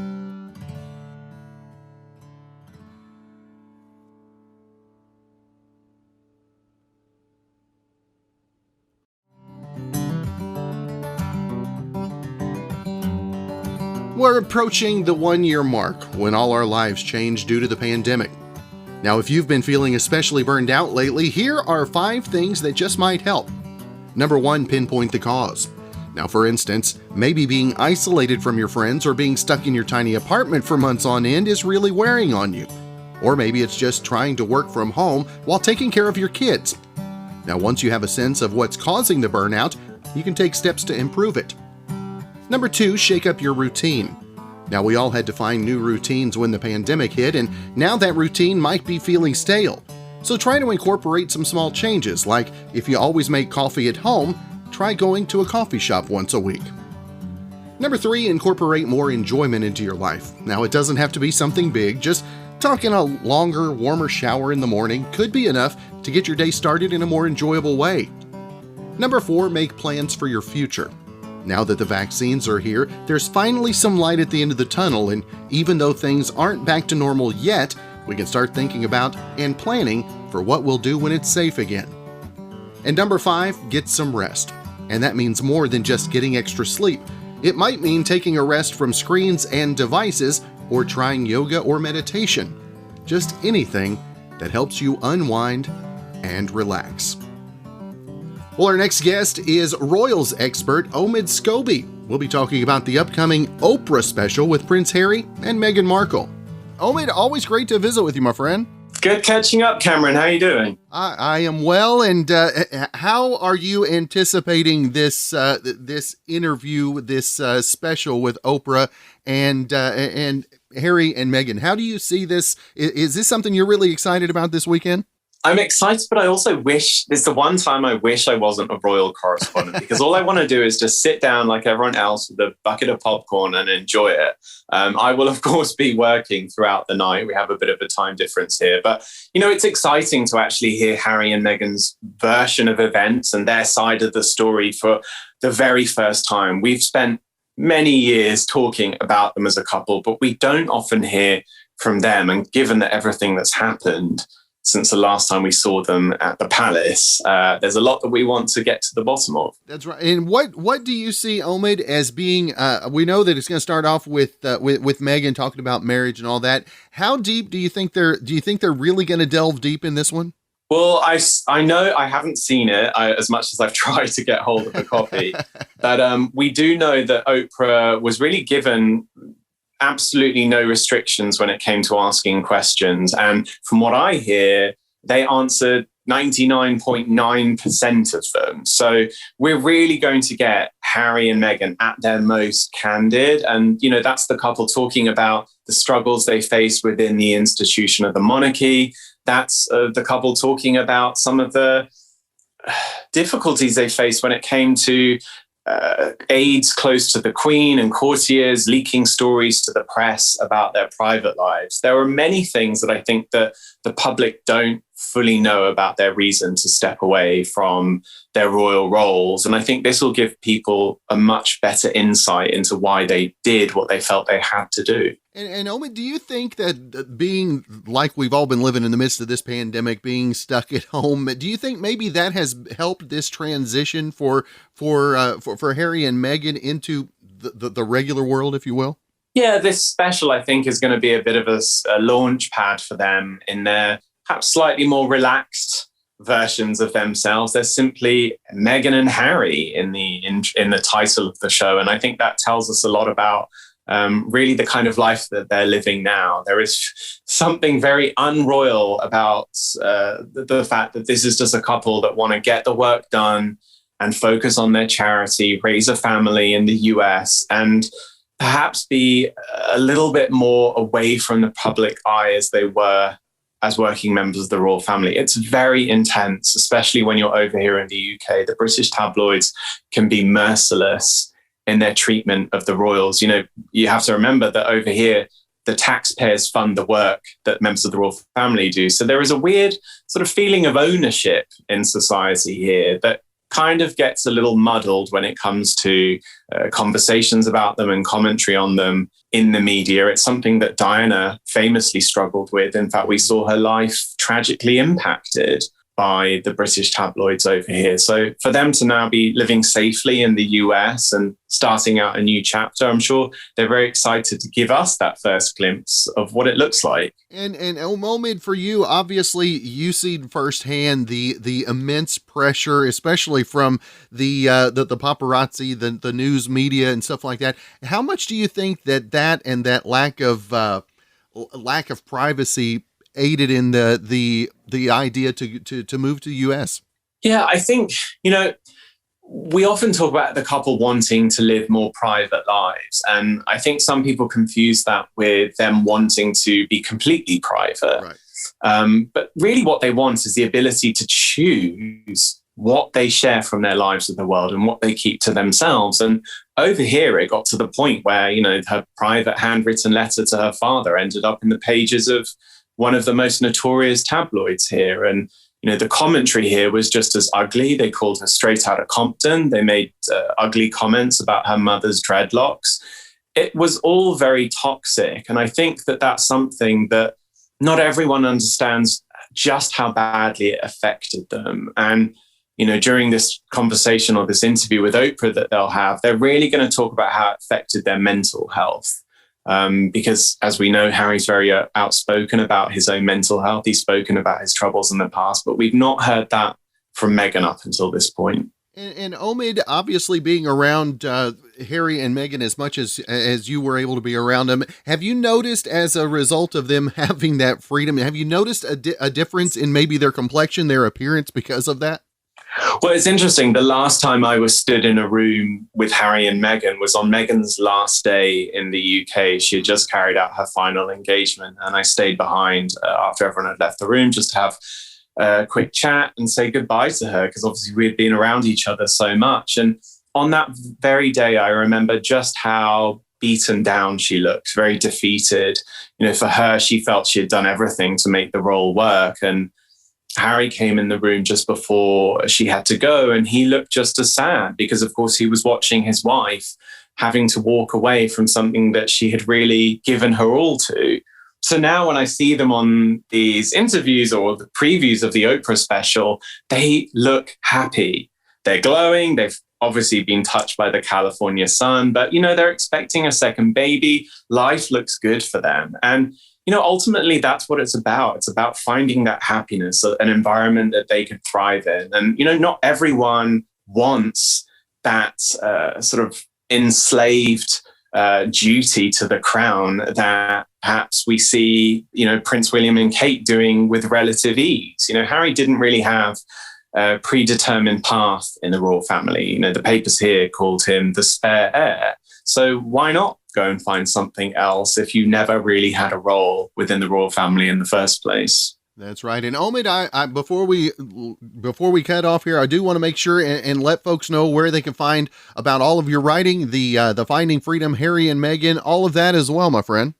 We're approaching the 1-year mark when all our lives changed due to the pandemic. Now, if you've been feeling especially burned out lately, here are 5 things that just might help. Number 1, pinpoint the cause. Now, for instance, maybe being isolated from your friends or being stuck in your tiny apartment for months on end is really wearing on you. Or maybe it's just trying to work from home while taking care of your kids. Now, once you have a sense of what's causing the burnout, you can take steps to improve it. Number 2, shake up your routine. Now, we all had to find new routines when the pandemic hit, and now that routine might be feeling stale. So try to incorporate some small changes, like if you always make coffee at home, try going to a coffee shop once a week. Number 3, incorporate more enjoyment into your life. Now, it doesn't have to be something big, just taking a longer, warmer shower in the morning could be enough to get your day started in a more enjoyable way. Number 4, make plans for your future. Now that the vaccines are here, there's finally some light at the end of the tunnel, and even though things aren't back to normal yet, we can start thinking about and planning for what we'll do when it's safe again. And number 5, get some rest. And that means more than just getting extra sleep. It might mean taking a rest from screens and devices, or trying yoga or meditation. Just anything that helps you unwind and relax. Well, our next guest is Royals expert Omid Scobie. We'll be talking about the upcoming Oprah special with Prince Harry and Meghan Markle. Omid, always great to visit with you, my friend. Good catching up, Cameron. How are you doing? I am well, and how are you anticipating this interview, this special with Oprah and Harry and Meghan? How do you see this? Is this something you're really excited about this weekend? I'm excited, but I also wish, this is the one time I wish I wasn't a royal correspondent, because all I want to do is just sit down like everyone else with a bucket of popcorn and enjoy it. I will, of course, be working throughout the night. We have a bit of a time difference here. But, it's exciting to actually hear Harry and Meghan's version of events and their side of the story for the very first time. We've spent many years talking about them as a couple, but we don't often hear from them. And given that everything that's happened since the last time we saw them at the palace, there's a lot that we want to get to the bottom of. That's right. And what do you see, Omid, as being? We know that it's going to start off with Meghan talking about marriage and all that. How deep do you think they're really going to delve deep in this one? Well, I know I haven't seen it as much as I've tried to get hold of a copy, but we do know that Oprah was really given absolutely no restrictions when it came to asking questions. And from what I hear, they answered 99.9% of them. So we're really going to get Harry and Meghan at their most candid. And, that's the couple talking about the struggles they face within the institution of the monarchy. That's the couple talking about some of the difficulties they faced when it came to aides close to the Queen and courtiers leaking stories to the press about their private lives. There are many things that I think that the public don't fully know about their reason to step away from their royal roles. And I think this will give people a much better insight into why they did what they felt they had to do. And Omid, do you think that being like we've all been living in the midst of this pandemic, being stuck at home, do you think maybe that has helped this transition for Harry and Meghan into the regular world, if you will? Yeah, this special, I think, is going to be a bit of a launch pad for them in their perhaps slightly more relaxed versions of themselves. They're simply Meghan and Harry in the title of the show. And I think that tells us a lot about really the kind of life that they're living now. There is something very unroyal about the fact that this is just a couple that want to get the work done and focus on their charity, raise a family in the US, and perhaps be a little bit more away from the public eye as they were as working members of the royal family. It's very intense, especially when you're over here in the UK. The British tabloids can be merciless in their treatment of the royals. You know, you have to remember that over here, the taxpayers fund the work that members of the royal family do. So there is a weird sort of feeling of ownership in society here that kind of gets a little muddled when it comes to conversations about them and commentary on them in the media. It's something that Diana famously struggled with. In fact, we saw her life tragically impacted by the British tabloids over here. So for them to now be living safely in the US and starting out a new chapter, I'm sure they're very excited to give us that first glimpse of what it looks like. And Omid, for you, obviously you see firsthand the immense pressure, especially from the paparazzi, the news media and stuff like that. How much do you think that and that lack of privacy aided in the idea to move to the US? Yeah, I think, we often talk about the couple wanting to live more private lives. And I think some people confuse that with them wanting to be completely private. Right. But really what they want is the ability to choose what they share from their lives with the world and what they keep to themselves. And over here, it got to the point where, her private handwritten letter to her father ended up in the pages of one of the most notorious tabloids here. And, the commentary here was just as ugly. They called her straight out of Compton. They made ugly comments about her mother's dreadlocks. It was all very toxic. And I think that that's something that not everyone understands just how badly it affected them. And, during this conversation or this interview with Oprah that they'll have, they're really going to talk about how it affected their mental health. Because as we know, Harry's very outspoken about his own mental health. He's spoken about his troubles in the past, but we've not heard that from Meghan up until this point. And Omid, obviously being around Harry and Meghan as much as you were able to be around them, have you noticed as a result of them having that freedom, have you noticed a difference in maybe their complexion, their appearance because of that? Well, it's interesting. The last time I was stood in a room with Harry and Meghan was on Meghan's last day in the UK. She had just carried out her final engagement, and I stayed behind after everyone had left the room just to have a quick chat and say goodbye to her, because obviously we had been around each other so much. And on that very day, I remember just how beaten down she looked, very defeated. For her, she felt she had done everything to make the role work. And Harry came in the room just before she had to go, and he looked just as sad because, of course, he was watching his wife having to walk away from something that she had really given her all to. So now when I see them on these interviews or the previews of the Oprah special, they look happy. They're glowing. They've obviously been touched by the California sun, but, they're expecting a second baby. Life looks good for them. And ultimately, that's what it's about. It's about finding that happiness, an environment that they could thrive in. And, not everyone wants that sort of enslaved duty to the crown that perhaps we see, Prince William and Kate doing with relative ease. Harry didn't really have a predetermined path in the royal family. The papers here called him the spare heir. So why not go and find something else if you never really had a role within the royal family in the first place? That's right. And Omid, I before we cut off here, I do want to make sure and let folks know where they can find about all of your writing, the Finding Freedom, Harry and Meghan, all of that as well, my friend.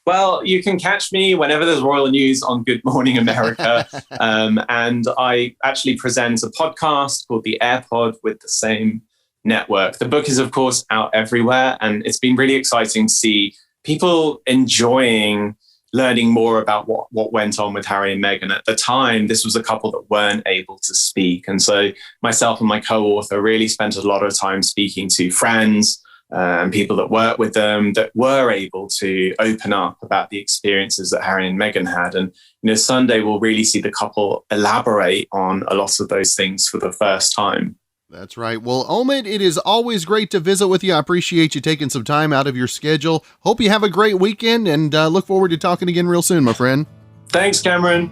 Well, you can catch me whenever there's royal news on Good Morning America. And I actually present a podcast called The AirPod with the same network. The book is, of course, out everywhere. And it's been really exciting to see people enjoying learning more about what went on with Harry and Meghan. At the time, this was a couple that weren't able to speak. And so myself and my co-author really spent a lot of time speaking to friends and people that work with them that were able to open up about the experiences that Harry and Meghan had. And, Sunday we'll really see the couple elaborate on a lot of those things for the first time. That's right. Well, Omid, it is always great to visit with you. I appreciate you taking some time out of your schedule. Hope you have a great weekend and look forward to talking again real soon, my friend. Thanks, Cameron.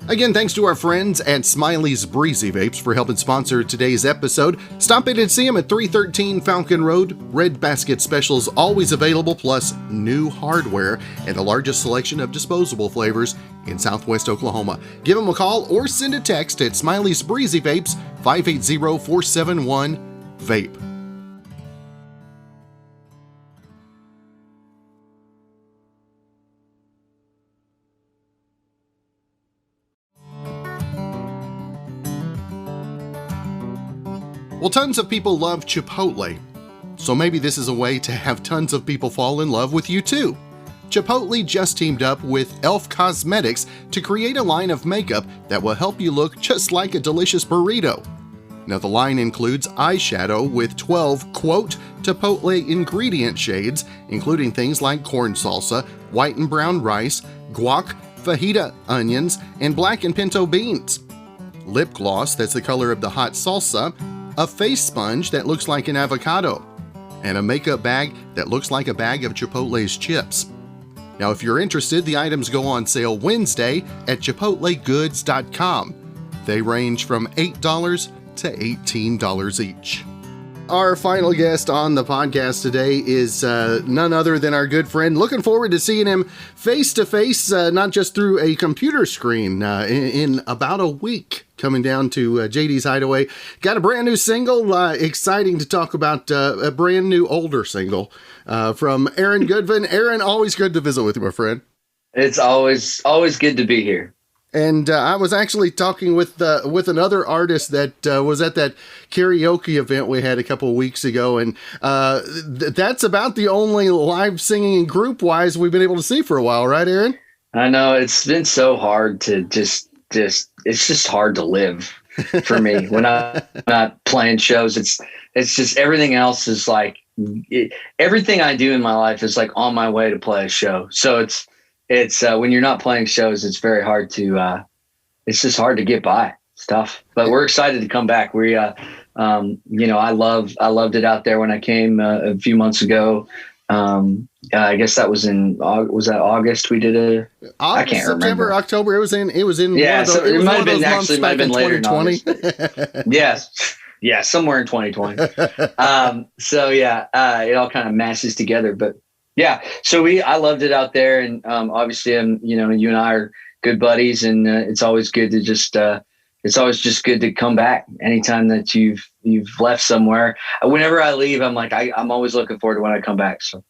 Again, thanks to our friends at Smiley's Breezy Vapes for helping sponsor today's episode. Stop in and see them at 313 Falcon Road. Red Basket specials always available, plus new hardware and the largest selection of disposable flavors in Southwest Oklahoma. Give them a call or send a text at Smiley's Breezy Vapes, 580-471-VAPE. Well, tons of people love Chipotle, so maybe this is a way to have tons of people fall in love with you too. Chipotle just teamed up with Elf Cosmetics to create a line of makeup that will help you look just like a delicious burrito. Now, the line includes eyeshadow with 12, quote, Chipotle ingredient shades, including things like corn salsa, white and brown rice, guac, fajita onions, and black and pinto beans. Lip gloss that's the color of the hot salsa, a face sponge that looks like an avocado, and a makeup bag that looks like a bag of Chipotle's chips. Now, if you're interested, the items go on sale Wednesday at chipotlegoods.com. They range from $8 to $18 each. Our final guest on the podcast today is none other than our good friend. Looking forward to seeing him face to face, not just through a computer screen, in about a week, coming down to JD's Hideaway. Got a brand new single. Exciting to talk about a brand new older single from Aaron Goodvin. Aaron, always good to visit with you, my friend. It's always good to be here. And I was actually talking with another artist that was at that karaoke event we had a couple of weeks ago, and that's about the only live singing group-wise we've been able to see for a while, right, Aaron? I know, it's been so hard to just it's just hard to live for me when I'm not playing shows. It's just everything else is like everything I do in my life is like on my way to play a show. So it's when you're not playing shows, it's very hard to, it's just hard to get by. It's tough, but we're excited to come back. We, I loved it out there when I came a few months ago. I guess that was was that August? We did I can't September, remember. October. It was in, yeah, one of those, so it might have been actually might have been later 2020. Yes. Yeah. Somewhere in 2020. So yeah, it all kind of mashes together, but yeah, so I loved it out there, and obviously, you and I are good buddies, and it's always good to it's always just good to come back. Anytime that you've left somewhere, whenever I leave, I'm like I'm always looking forward to when I come back. So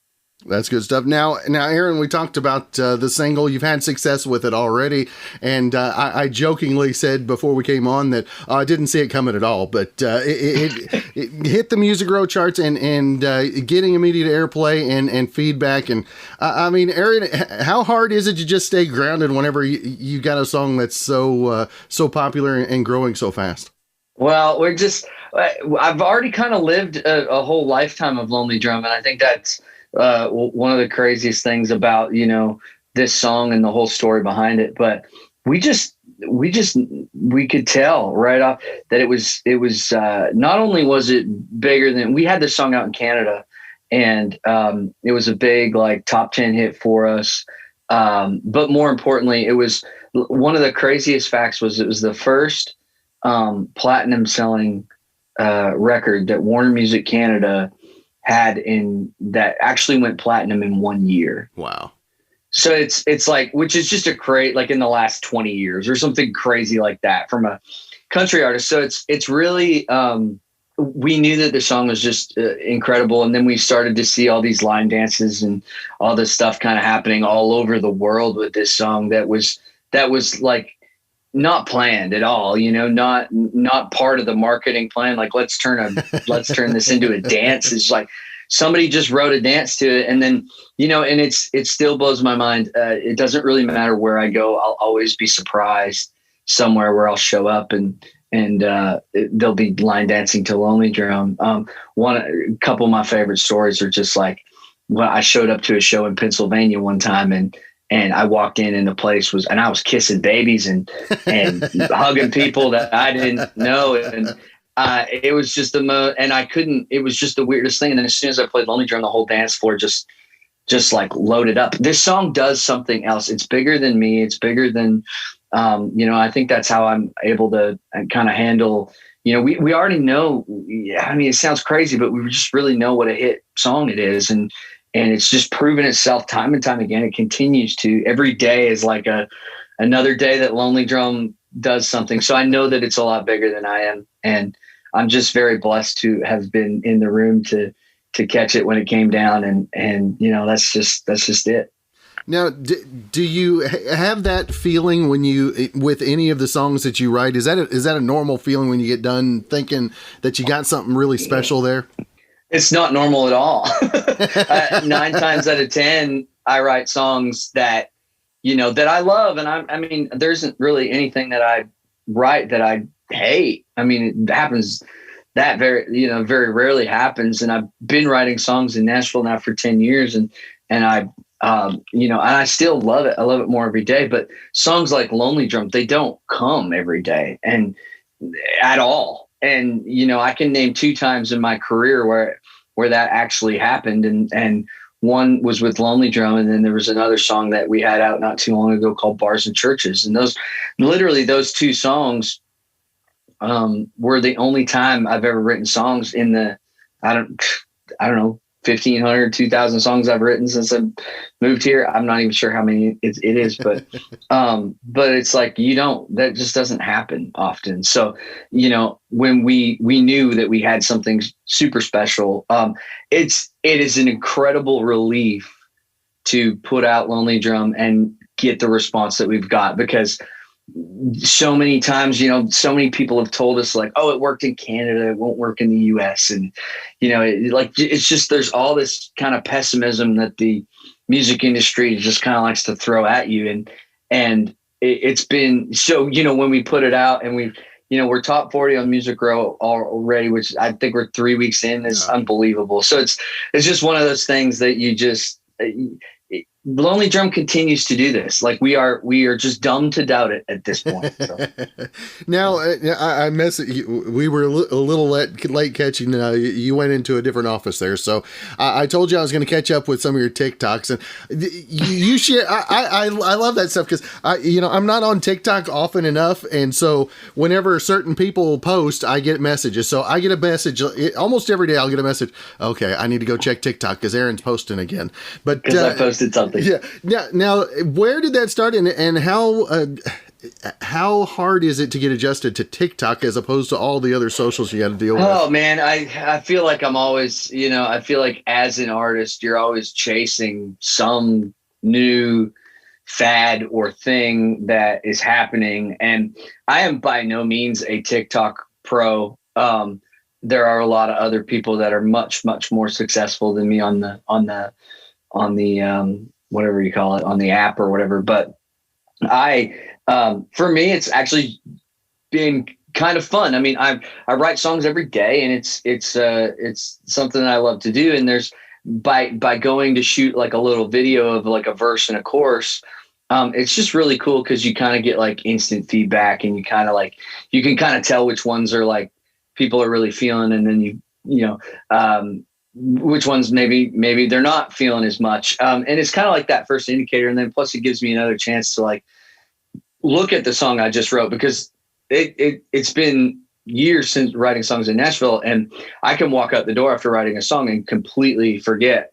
that's good stuff. Now, Aaron, we talked about the single. You've had success with it already, and I jokingly said before we came on that I didn't see it coming at all, but it hit the Music Row charts and getting immediate airplay and feedback. And I mean, Aaron, how hard is it to just stay grounded whenever you got a song that's so popular and growing so fast? Well, I've already kind of lived a whole lifetime of Lonely Drum, and I think that's one of the craziest things about, this song and the whole story behind it. But we could tell right off that it was not only was it bigger than, we had this song out in Canada, and it was a big like top 10 hit for us. But more importantly, it was one of the craziest facts was it was the first platinum selling record that Warner Music Canada had that actually went platinum in 1 year. Wow. So it's like, which is just like in the last 20 years or something crazy like that from a country artist. So it's really, we knew that the song was just incredible. And then we started to see all these line dances and all this stuff kind of happening all over the world with this song that was like not planned at all, not part of the marketing plan. Like, let's turn this into a dance. It's like somebody just wrote a dance to it. And then, and it still blows my mind. It doesn't really matter where I go. I'll always be surprised somewhere where I'll show up and they'll be line dancing to Lonely Drum. A couple of my favorite stories are just like, when I showed up to a show in Pennsylvania one time and I walked in and the place was, and I was kissing babies and hugging people that I didn't know. And it was just it was just the weirdest thing. And then as soon as I played Lonely Drum, the whole dance floor just like loaded up. This song does something else. It's bigger than me. It's bigger than, I think that's how I'm able to kind of handle, we already know, I mean, it sounds crazy, but we just really know what a hit song it is. And it's just proven itself time and time again. It continues to. Every day is like another day that Lonely Drum does something. So I know that it's a lot bigger than I am. And I'm just very blessed to have been in the room to catch it when it came down. And that's just it. Now, do you have that feeling when with any of the songs that you write? Is that a normal feeling when you get done thinking that you got something really special there? It's not normal at all. 9 times out of 10, I write songs that, that I love. And I mean, there isn't really anything that I write that I hate. I mean, it happens that very rarely happens. And I've been writing songs in Nashville now for 10 years and I, and I still love it. I love it more every day, but songs like Lonely Drum, they don't come every day and at all. And, I can name 2 times in my career where that actually happened. And one was with Lonely Drum. And then there was another song that we had out not too long ago called Bars and Churches. And those 2 songs, were the only time I've ever written songs in the, I don't know, 1,500, 2,000 songs I've written since I moved here. I'm not even sure how many it is, but it's like, that just doesn't happen often. So, when we knew that we had something super special, it is an incredible relief to put out Lonely Drum and get the response that we've got, because so many times, so many people have told us like, oh, it worked in Canada, it won't work in the US. And, it's just, there's all this kind of pessimism that the music industry just kind of likes to throw at you. And it's been, so, when we put it out and we're top 40 on Music Row already, which I think we're 3 weeks in, is unbelievable. So it's just one of those things that you just, Lonely Drum continues to do this. Like we are just dumb to doubt it at this point. So. Now, I we were a little late catching. You went into a different office there, so I told you I was going to catch up with some of your TikToks, and you share. I love that stuff because I'm not on TikTok often enough, and so whenever certain people post, I get messages. So I get a message almost every day. I'll get a message. Okay, I need to go check TikTok because Aaron's posting again. But because I posted something. Yeah. Now, where did that start, and how hard is it to get adjusted to TikTok as opposed to all the other socials you got to deal with? Oh man, I feel like I'm always, I feel like as an artist, you're always chasing some new fad or thing that is happening, and I am by no means a TikTok pro. There are a lot of other people that are much, much more successful than me on the whatever you call it, on the app or whatever. But for me, it's actually been kind of fun. I mean, I write songs every day, and it's something that I love to do. And there's by going to shoot like a little video of like a verse and a chorus. It's just really cool because you kind of get like instant feedback, and you kind of like, you can kind of tell which ones are like people are really feeling. And then which ones maybe they're not feeling as much. And it's kind of like that first indicator. And then plus it gives me another chance to like look at the song I just wrote, because it's been years since writing songs in Nashville, and I can walk out the door after writing a song and completely forget,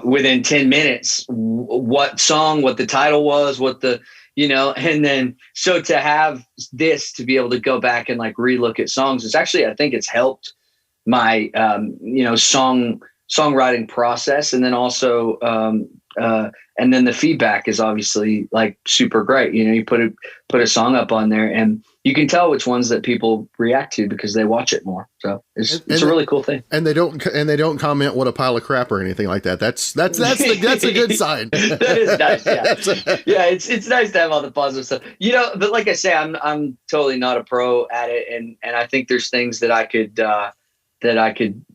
within 10 minutes, what song, what the title was, and then so to have this, to be able to go back and like relook at songs, it's actually, I think it's helped my, songwriting process. And then also, and then the feedback is obviously like super great. You put a song up on there and you can tell which ones that people react to because they watch it more. So it's a really cool thing. And they don't comment what a pile of crap or anything like that. That's a good sign. That is nice. Yeah. It's nice to have all the positive stuff, but like I say, I'm totally not a pro at it. And I think there's things that I could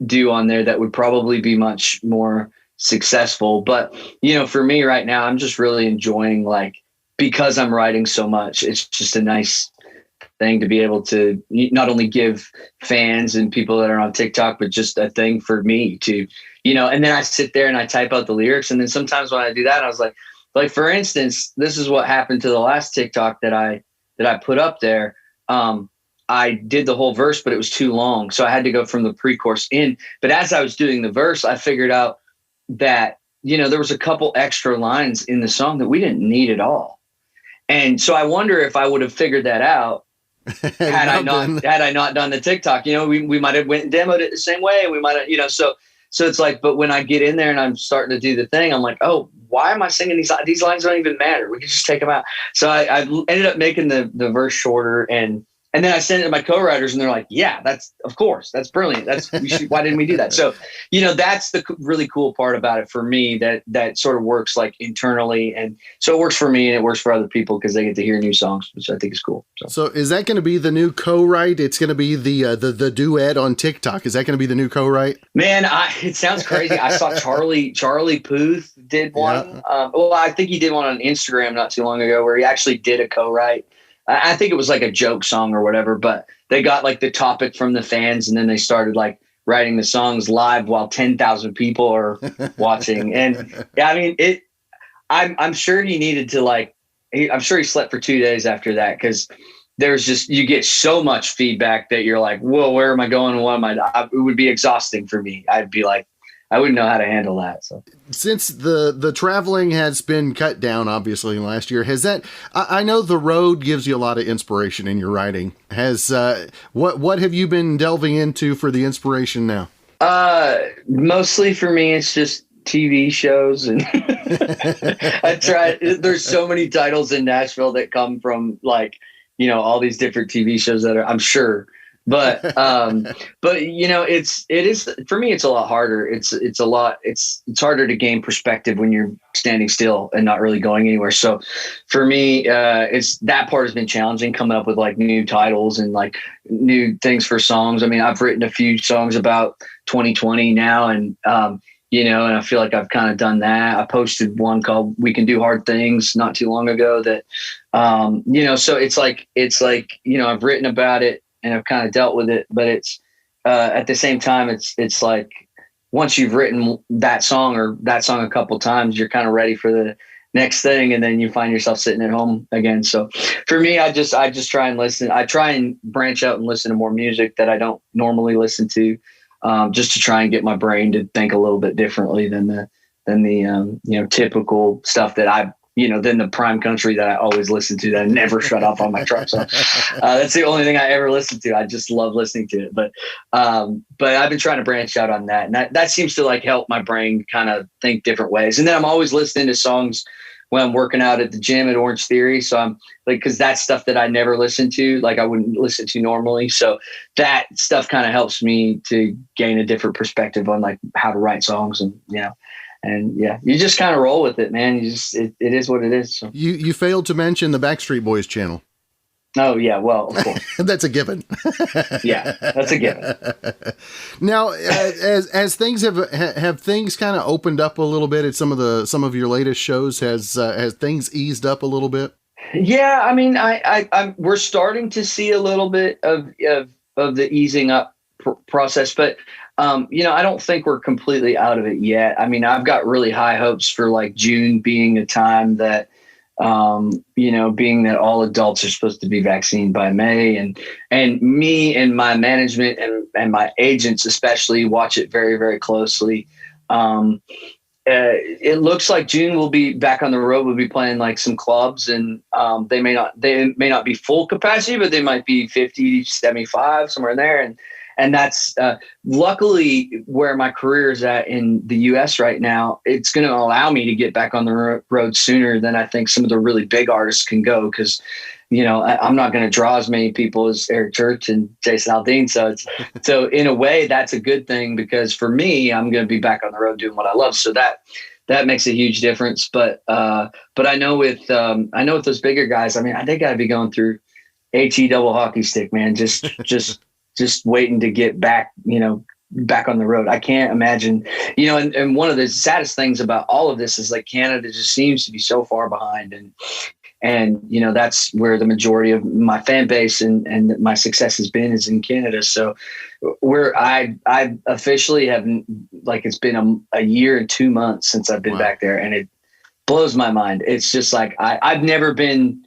do on there that would probably be much more successful. But, for me right now, I'm just really enjoying, like, because I'm writing so much, it's just a nice thing to be able to not only give fans and people that are on TikTok, but just a thing for me to, and then I sit there and I type out the lyrics. And then sometimes when I do that, I was like, for instance, this is what happened to the last TikTok that I put up there. I did the whole verse, but it was too long. So I had to go from the pre-chorus in. But as I was doing the verse, I figured out that, there was a couple extra lines in the song that we didn't need at all. And so I wonder if I would have figured that out had I not done the TikTok. We might have went and demoed it the same way. We might have, so it's like, but when I get in there and I'm starting to do the thing, I'm like, oh, why am I singing these lines? Don't even matter. We can just take them out. So I ended up making the verse shorter, and then I sent it to my co-writers and they're like, yeah, that's brilliant. Why didn't we do that? So, that's the really cool part about it for me, that sort of works like internally. And so it works for me and it works for other people because they get to hear new songs, which I think is cool. So is that going to be the new co-write? It's going to be the duet on TikTok. Is that going to be the new co-write? Man, it sounds crazy. I saw Charlie Puth did one. Yeah. I think he did one on Instagram not too long ago where he actually did a co-write. I think it was like a joke song or whatever, but they got like the topic from the fans and then they started like writing the songs live while 10,000 people are watching. And I mean, I'm sure he needed to I'm sure he slept for 2 days after that. Cause you get so much feedback that you're like, whoa, where am I going? It would be exhausting for me. I'd be like, I wouldn't know how to handle that. So since the traveling has been cut down, obviously last year, has that, I know the road gives you a lot of inspiration in your writing. Has, what have you been delving into for the inspiration now? Mostly for me, it's just TV shows. And there's so many titles in Nashville that come from all these different TV shows that I'm sure. But it is for me, it's a lot harder. It's harder to gain perspective when you're standing still and not really going anywhere. So for me, it's that part has been challenging, coming up with like new titles and like new things for songs. I mean, I've written a few songs about 2020 now and, and I feel like I've kind of done that. I posted one called We Can Do Hard Things not too long ago that, so it's like, I've written about it and I've kind of dealt with it, but it's, at the same time, it's like once you've written that song a couple of times, you're kind of ready for the next thing. And then you find yourself sitting at home again. So for me, I just try and listen. I try and branch out and listen to more music that I don't normally listen to, just to try and get my brain to think a little bit differently than the typical stuff that than the prime country that I always listen to that I never shut off on my truck. So that's the only thing I ever listen to. I just love listening to it. But I've been trying to branch out on that. And that seems to like help my brain kind of think different ways. And then I'm always listening to songs when I'm working out at the gym at Orange Theory. So I'm like, cause that's stuff that I never listen to, like I wouldn't listen to normally. So that stuff kind of helps me to gain a different perspective on like how to write songs and you just kind of roll with it, man. It is what it is. So. You failed to mention the Backstreet Boys channel. Oh yeah. Well, of course. That's a given. Yeah, that's a given. Now, as things have things kind of opened up a little bit at some of your latest shows, has things eased up a little bit? Yeah. I mean, we're starting to see a little bit of the easing up process, but I don't think we're completely out of it yet. I mean, I've got really high hopes for like June being a time that being that all adults are supposed to be vaccinated by May, and me and my management and my agents especially watch it very, very closely. It looks like June we'll be back on the road. We'll be playing like some clubs, and they may not be full capacity, but they might be 50, 75, somewhere in there. And that's luckily where my career is at in the US right now. It's going to allow me to get back on the road sooner than I think some of the really big artists can go. Cause I'm not going to draw as many people as Eric Church and Jason Aldean. So in a way that's a good thing, because for me, I'm going to be back on the road doing what I love. So that makes a huge difference. But I know with those bigger guys, I mean, they gotta be going through HE double hockey stick, man. Just waiting to get back, back on the road. I can't imagine, and one of the saddest things about all of this is like Canada just seems to be so far behind, and that's where the majority of my fan base and my success has been, is in Canada. So where I officially have, like, it's been a year and 2 months since I've been back there, and it blows my mind. It's just like, I've never been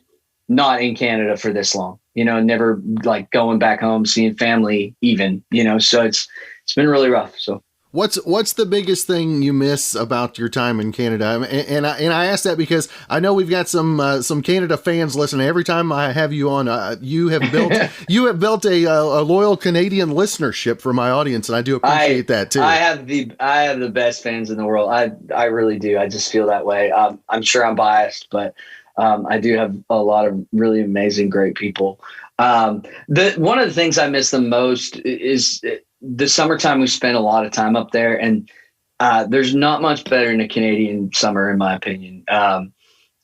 not in Canada for this long, never like going back home, seeing family even, so it's been really rough. So what's the biggest thing you miss about your time in Canada? And I ask that because I know we've got some Canada fans listening. Every time I have you on, you have built a loyal Canadian listenership for my audience, and I do appreciate that too. I have the best fans in the world. I really do. I just feel that way. I'm sure I'm biased, but I do have a lot of really amazing, great people. One of the things I miss the most is the summertime. We spent a lot of time up there, and there's not much better than a Canadian summer, in my opinion.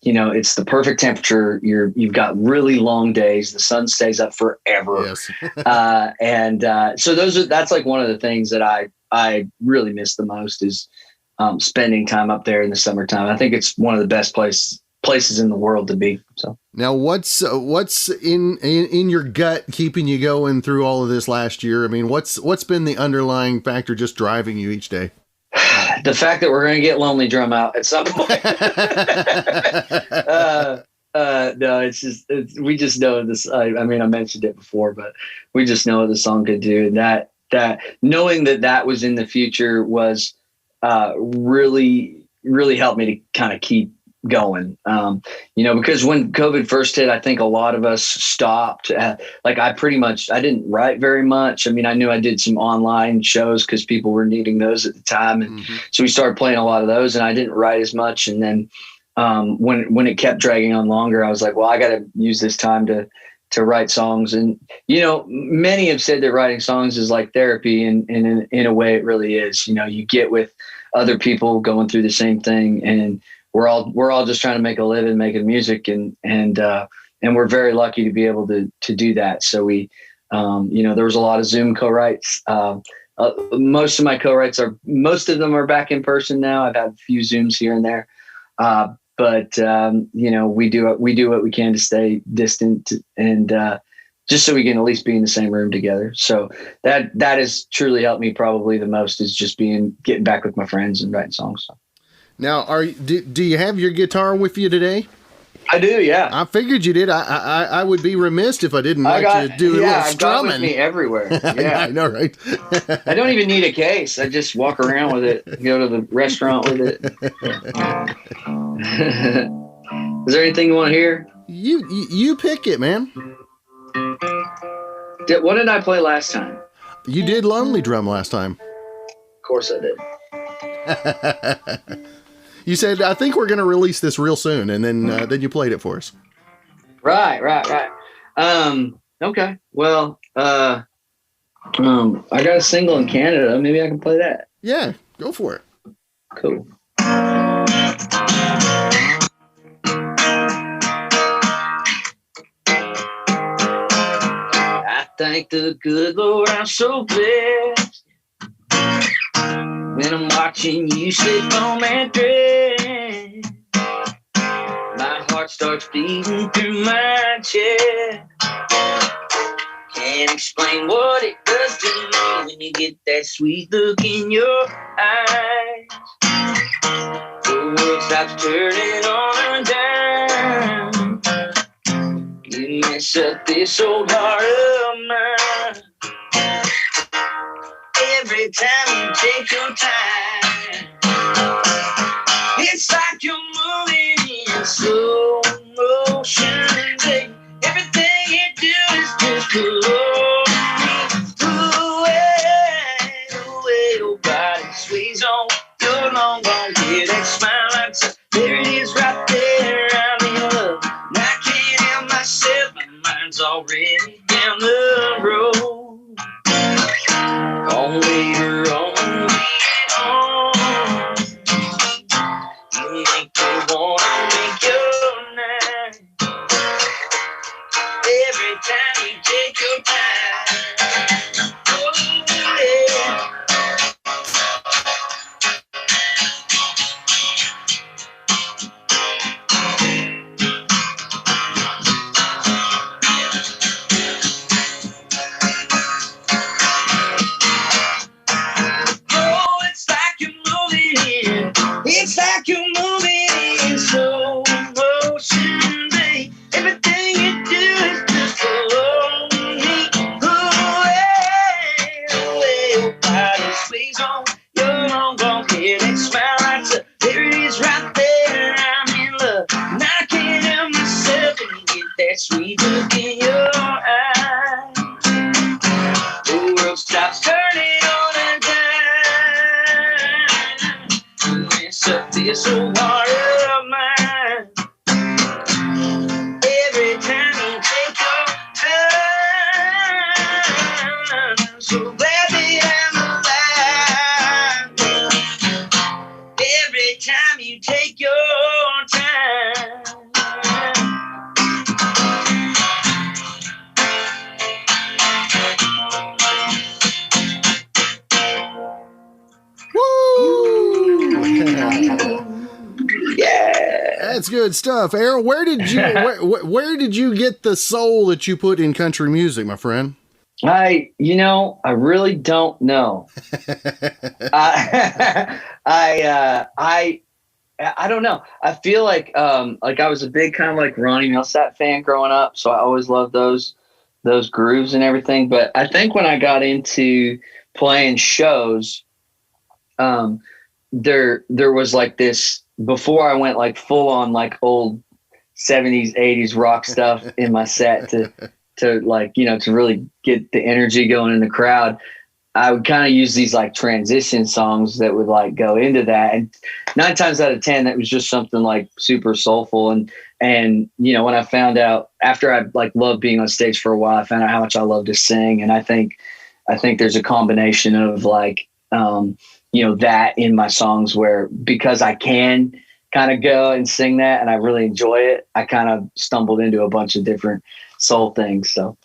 It's the perfect temperature. You've got really long days. The sun stays up forever. Yes. So that's like one of the things that I really miss the most is spending time up there in the summertime. I think it's one of the best places in the world to be. So now what's in your gut keeping you going through all of this last year? I mean, what's been the underlying factor just driving you each day? The fact that we're going to get Lonely Drum out at some point. No, it's just, we just know this. I mean, I mentioned it before, but we just know what the song could do. And that knowing that was in the future was really, really helped me to kind of keep going. Because when COVID first hit, I think a lot of us stopped. I didn't write very much. I mean, I knew I did some online shows because people were needing those at the time. And so we started playing a lot of those, and I didn't write as much. And then when it kept dragging on longer, I was like, well, I got to use this time to write songs. And, many have said that writing songs is like therapy, and in a way it really is. You get with other people going through the same thing, and we're all just trying to make a living making music, and we're very lucky to be able to do that. So we, there was a lot of Zoom co-writes. Most of my co-writes most of them are back in person now. I've had a few Zooms here and there. But we do what we can to stay distant, and just so we can at least be in the same room together. So that has truly helped me probably the most, is just getting back with my friends and writing songs. So. Now, do you have your guitar with you today? I do, yeah. I figured you did. I would be remiss if I didn't let you do a little strumming. I've got it with me everywhere. Yeah, I know, right? I don't even need a case. I just walk around with it, go to the restaurant with it. Is there anything you want to hear? You pick it, man. What did I play last time? You did Lonely Drum last time. Of course I did. You said, I think we're going to release this real soon, and then you played it for us. Right. Okay. Well, I got a single in Canada. Maybe I can play that. Yeah, go for it. Cool. I thank the good Lord I'm so blessed when I'm watching you slip on that dress. My heart starts beating through my chest. Can't explain what it does to me when you get that sweet look in your eyes. The world stops turning on and down. mess up this old heart of mine. Every time you take your time, it's like you're moving in slow motion, babe. Everything you do is just blow me away. Your body sways on your long gone get that smile like so. There it is right there, I'm in love. And I can't help myself, my mind's already down the road. On later on, you think you wanna make your night. Every time you take your time. Oh, yeah. It's like you're moving in slow motion, babe. Everything you do is just follow me away. Your body sways on your long gone head and smile like so. There it is right there, I'm in love. And I can't help myself when you get that sweet look in your eye. The world stops turning on a dime. Mess up this old heart of mine. Every time you take your time, I'm so glad that I'm alive. Every time you take your time. Yeah, That's good stuff. Aaron, where did where did you get the soul that you put in country music, my friend? I really don't know. I don't know. I feel like I was a big kind of like Ronnie Millsap fan growing up, so I always loved those grooves and everything. But I think when I got into playing shows, there was like this before I went like full on like old 70s, 80s rock stuff in my set to like, to really get the energy going in the crowd. I would kind of use these like transition songs that would like go into that. And 9 times out of 10, that was just something like super soulful. And when I found out after I like loved being on stage for a while, I found out how much I love to sing. And I think there's a combination of like, that in my songs where, because I can kind of go and sing that and I really enjoy it, I kind of stumbled into a bunch of different soul things. So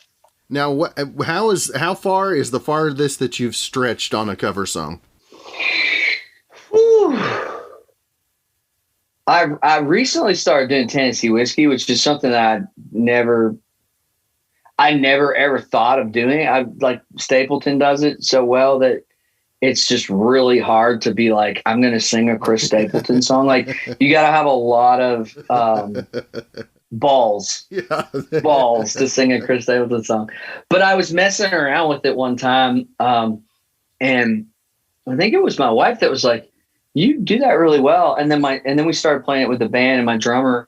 now, how far is the farthest that you've stretched on a cover song? Whew. I recently started doing Tennessee Whiskey, which is something that I never ever thought of doing. I like Stapleton does it so well that it's just really hard to be like, I'm going to sing a Chris Stapleton song. Like you got to have a lot of balls to sing a Chris Stapleton song. But I was messing around with it one time. And I think it was my wife that was like, you do that really well. And then we started playing it with the band, and my drummer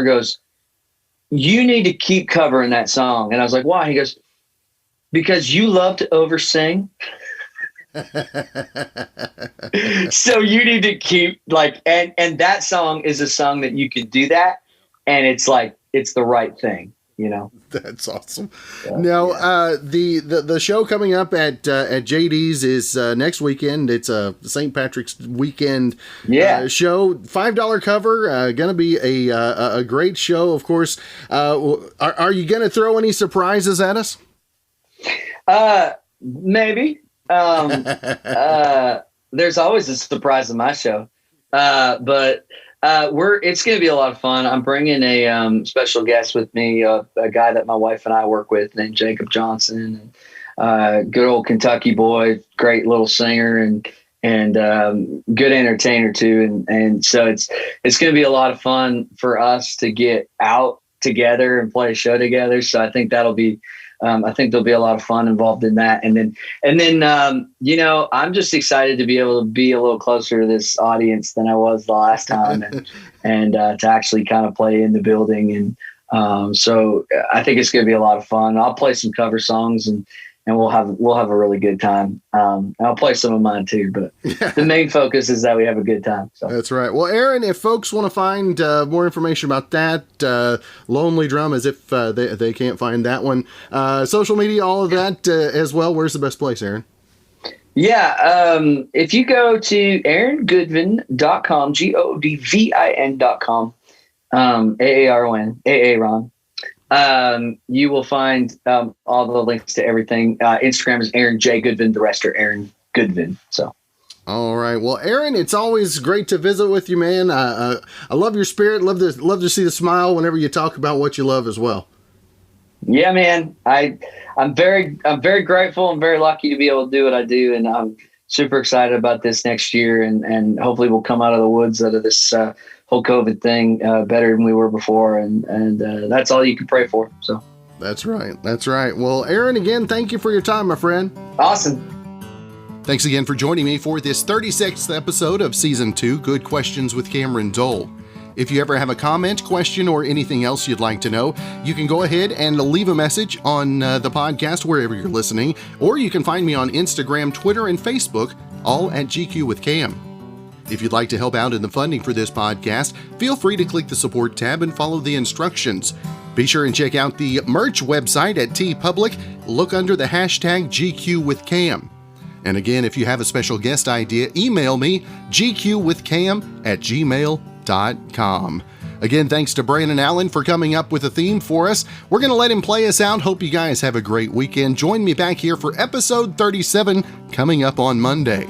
goes, you need to keep covering that song. And I was like, why? He goes, because you love to oversing. So you need to keep like, and that song is a song that you can do that. And it's like, it's the right thing, That's awesome. Now, the show coming up at JD's is next weekend. It's a St. Patrick's weekend show. $5 cover. Going to be a great show, of course. Are you going to throw any surprises at us? Maybe. There's always a surprise in my show. But it's going to be a lot of fun. I'm bringing a special guest with me, a guy that my wife and I work with named Jacob Johnson, and good old Kentucky boy, great little singer and good entertainer too. And so it's going to be a lot of fun for us to get out together and play a show together. So I think that'll be, I think there'll be a lot of fun involved in that. And then, you know, I'm just excited to be able to be a little closer to this audience than I was the last time, and to actually kind of play in the building. And so I think it's going to be a lot of fun. I'll play some cover songs, and we'll have a really good time. I'll play some of mine too, but the main focus is that we have a good time. So. That's right. Well, Aaron, if folks want to find more information about that, Lonely Drum, as if they can't find that one, social media, all of that as well, where's the best place, Aaron? Yeah, if you go to aarongoodvin.com, GODVIN.com, Aaron, you will find all the links to everything. Instagram is Aaron J. Goodvin. The rest are Aaron Goodvin. So. All right. Well, Aaron, it's always great to visit with you, man. I love your spirit. Love to see the smile whenever you talk about what you love as well. Yeah, man. I'm very grateful. I'm very lucky to be able to do what I do, and I'm super excited about this next year. And hopefully we'll come out of the woods out of this whole COVID thing better than we were before. And that's all you can pray for. So that's right. That's right. Well, Aaron, again, thank you for your time, my friend. Awesome. Thanks again for joining me for this 36th episode of Season 2, Good Questions with Cameron Dole. If you ever have a comment, question, or anything else you'd like to know, you can go ahead and leave a message on the podcast wherever you're listening, or you can find me on Instagram, Twitter, and Facebook, all at GQ with Cam. If you'd like to help out in the funding for this podcast, feel free to click the support tab and follow the instructions. Be sure and check out the merch website at TeePublic. Look under the hashtag GQ with Cam. And again, if you have a special guest idea, email me, gqwithcam@gmail.com. Again, thanks to Brandon Allen for coming up with a theme for us. We're going to let him play us out. Hope you guys have a great weekend. Join me back here for episode 37 coming up on Monday.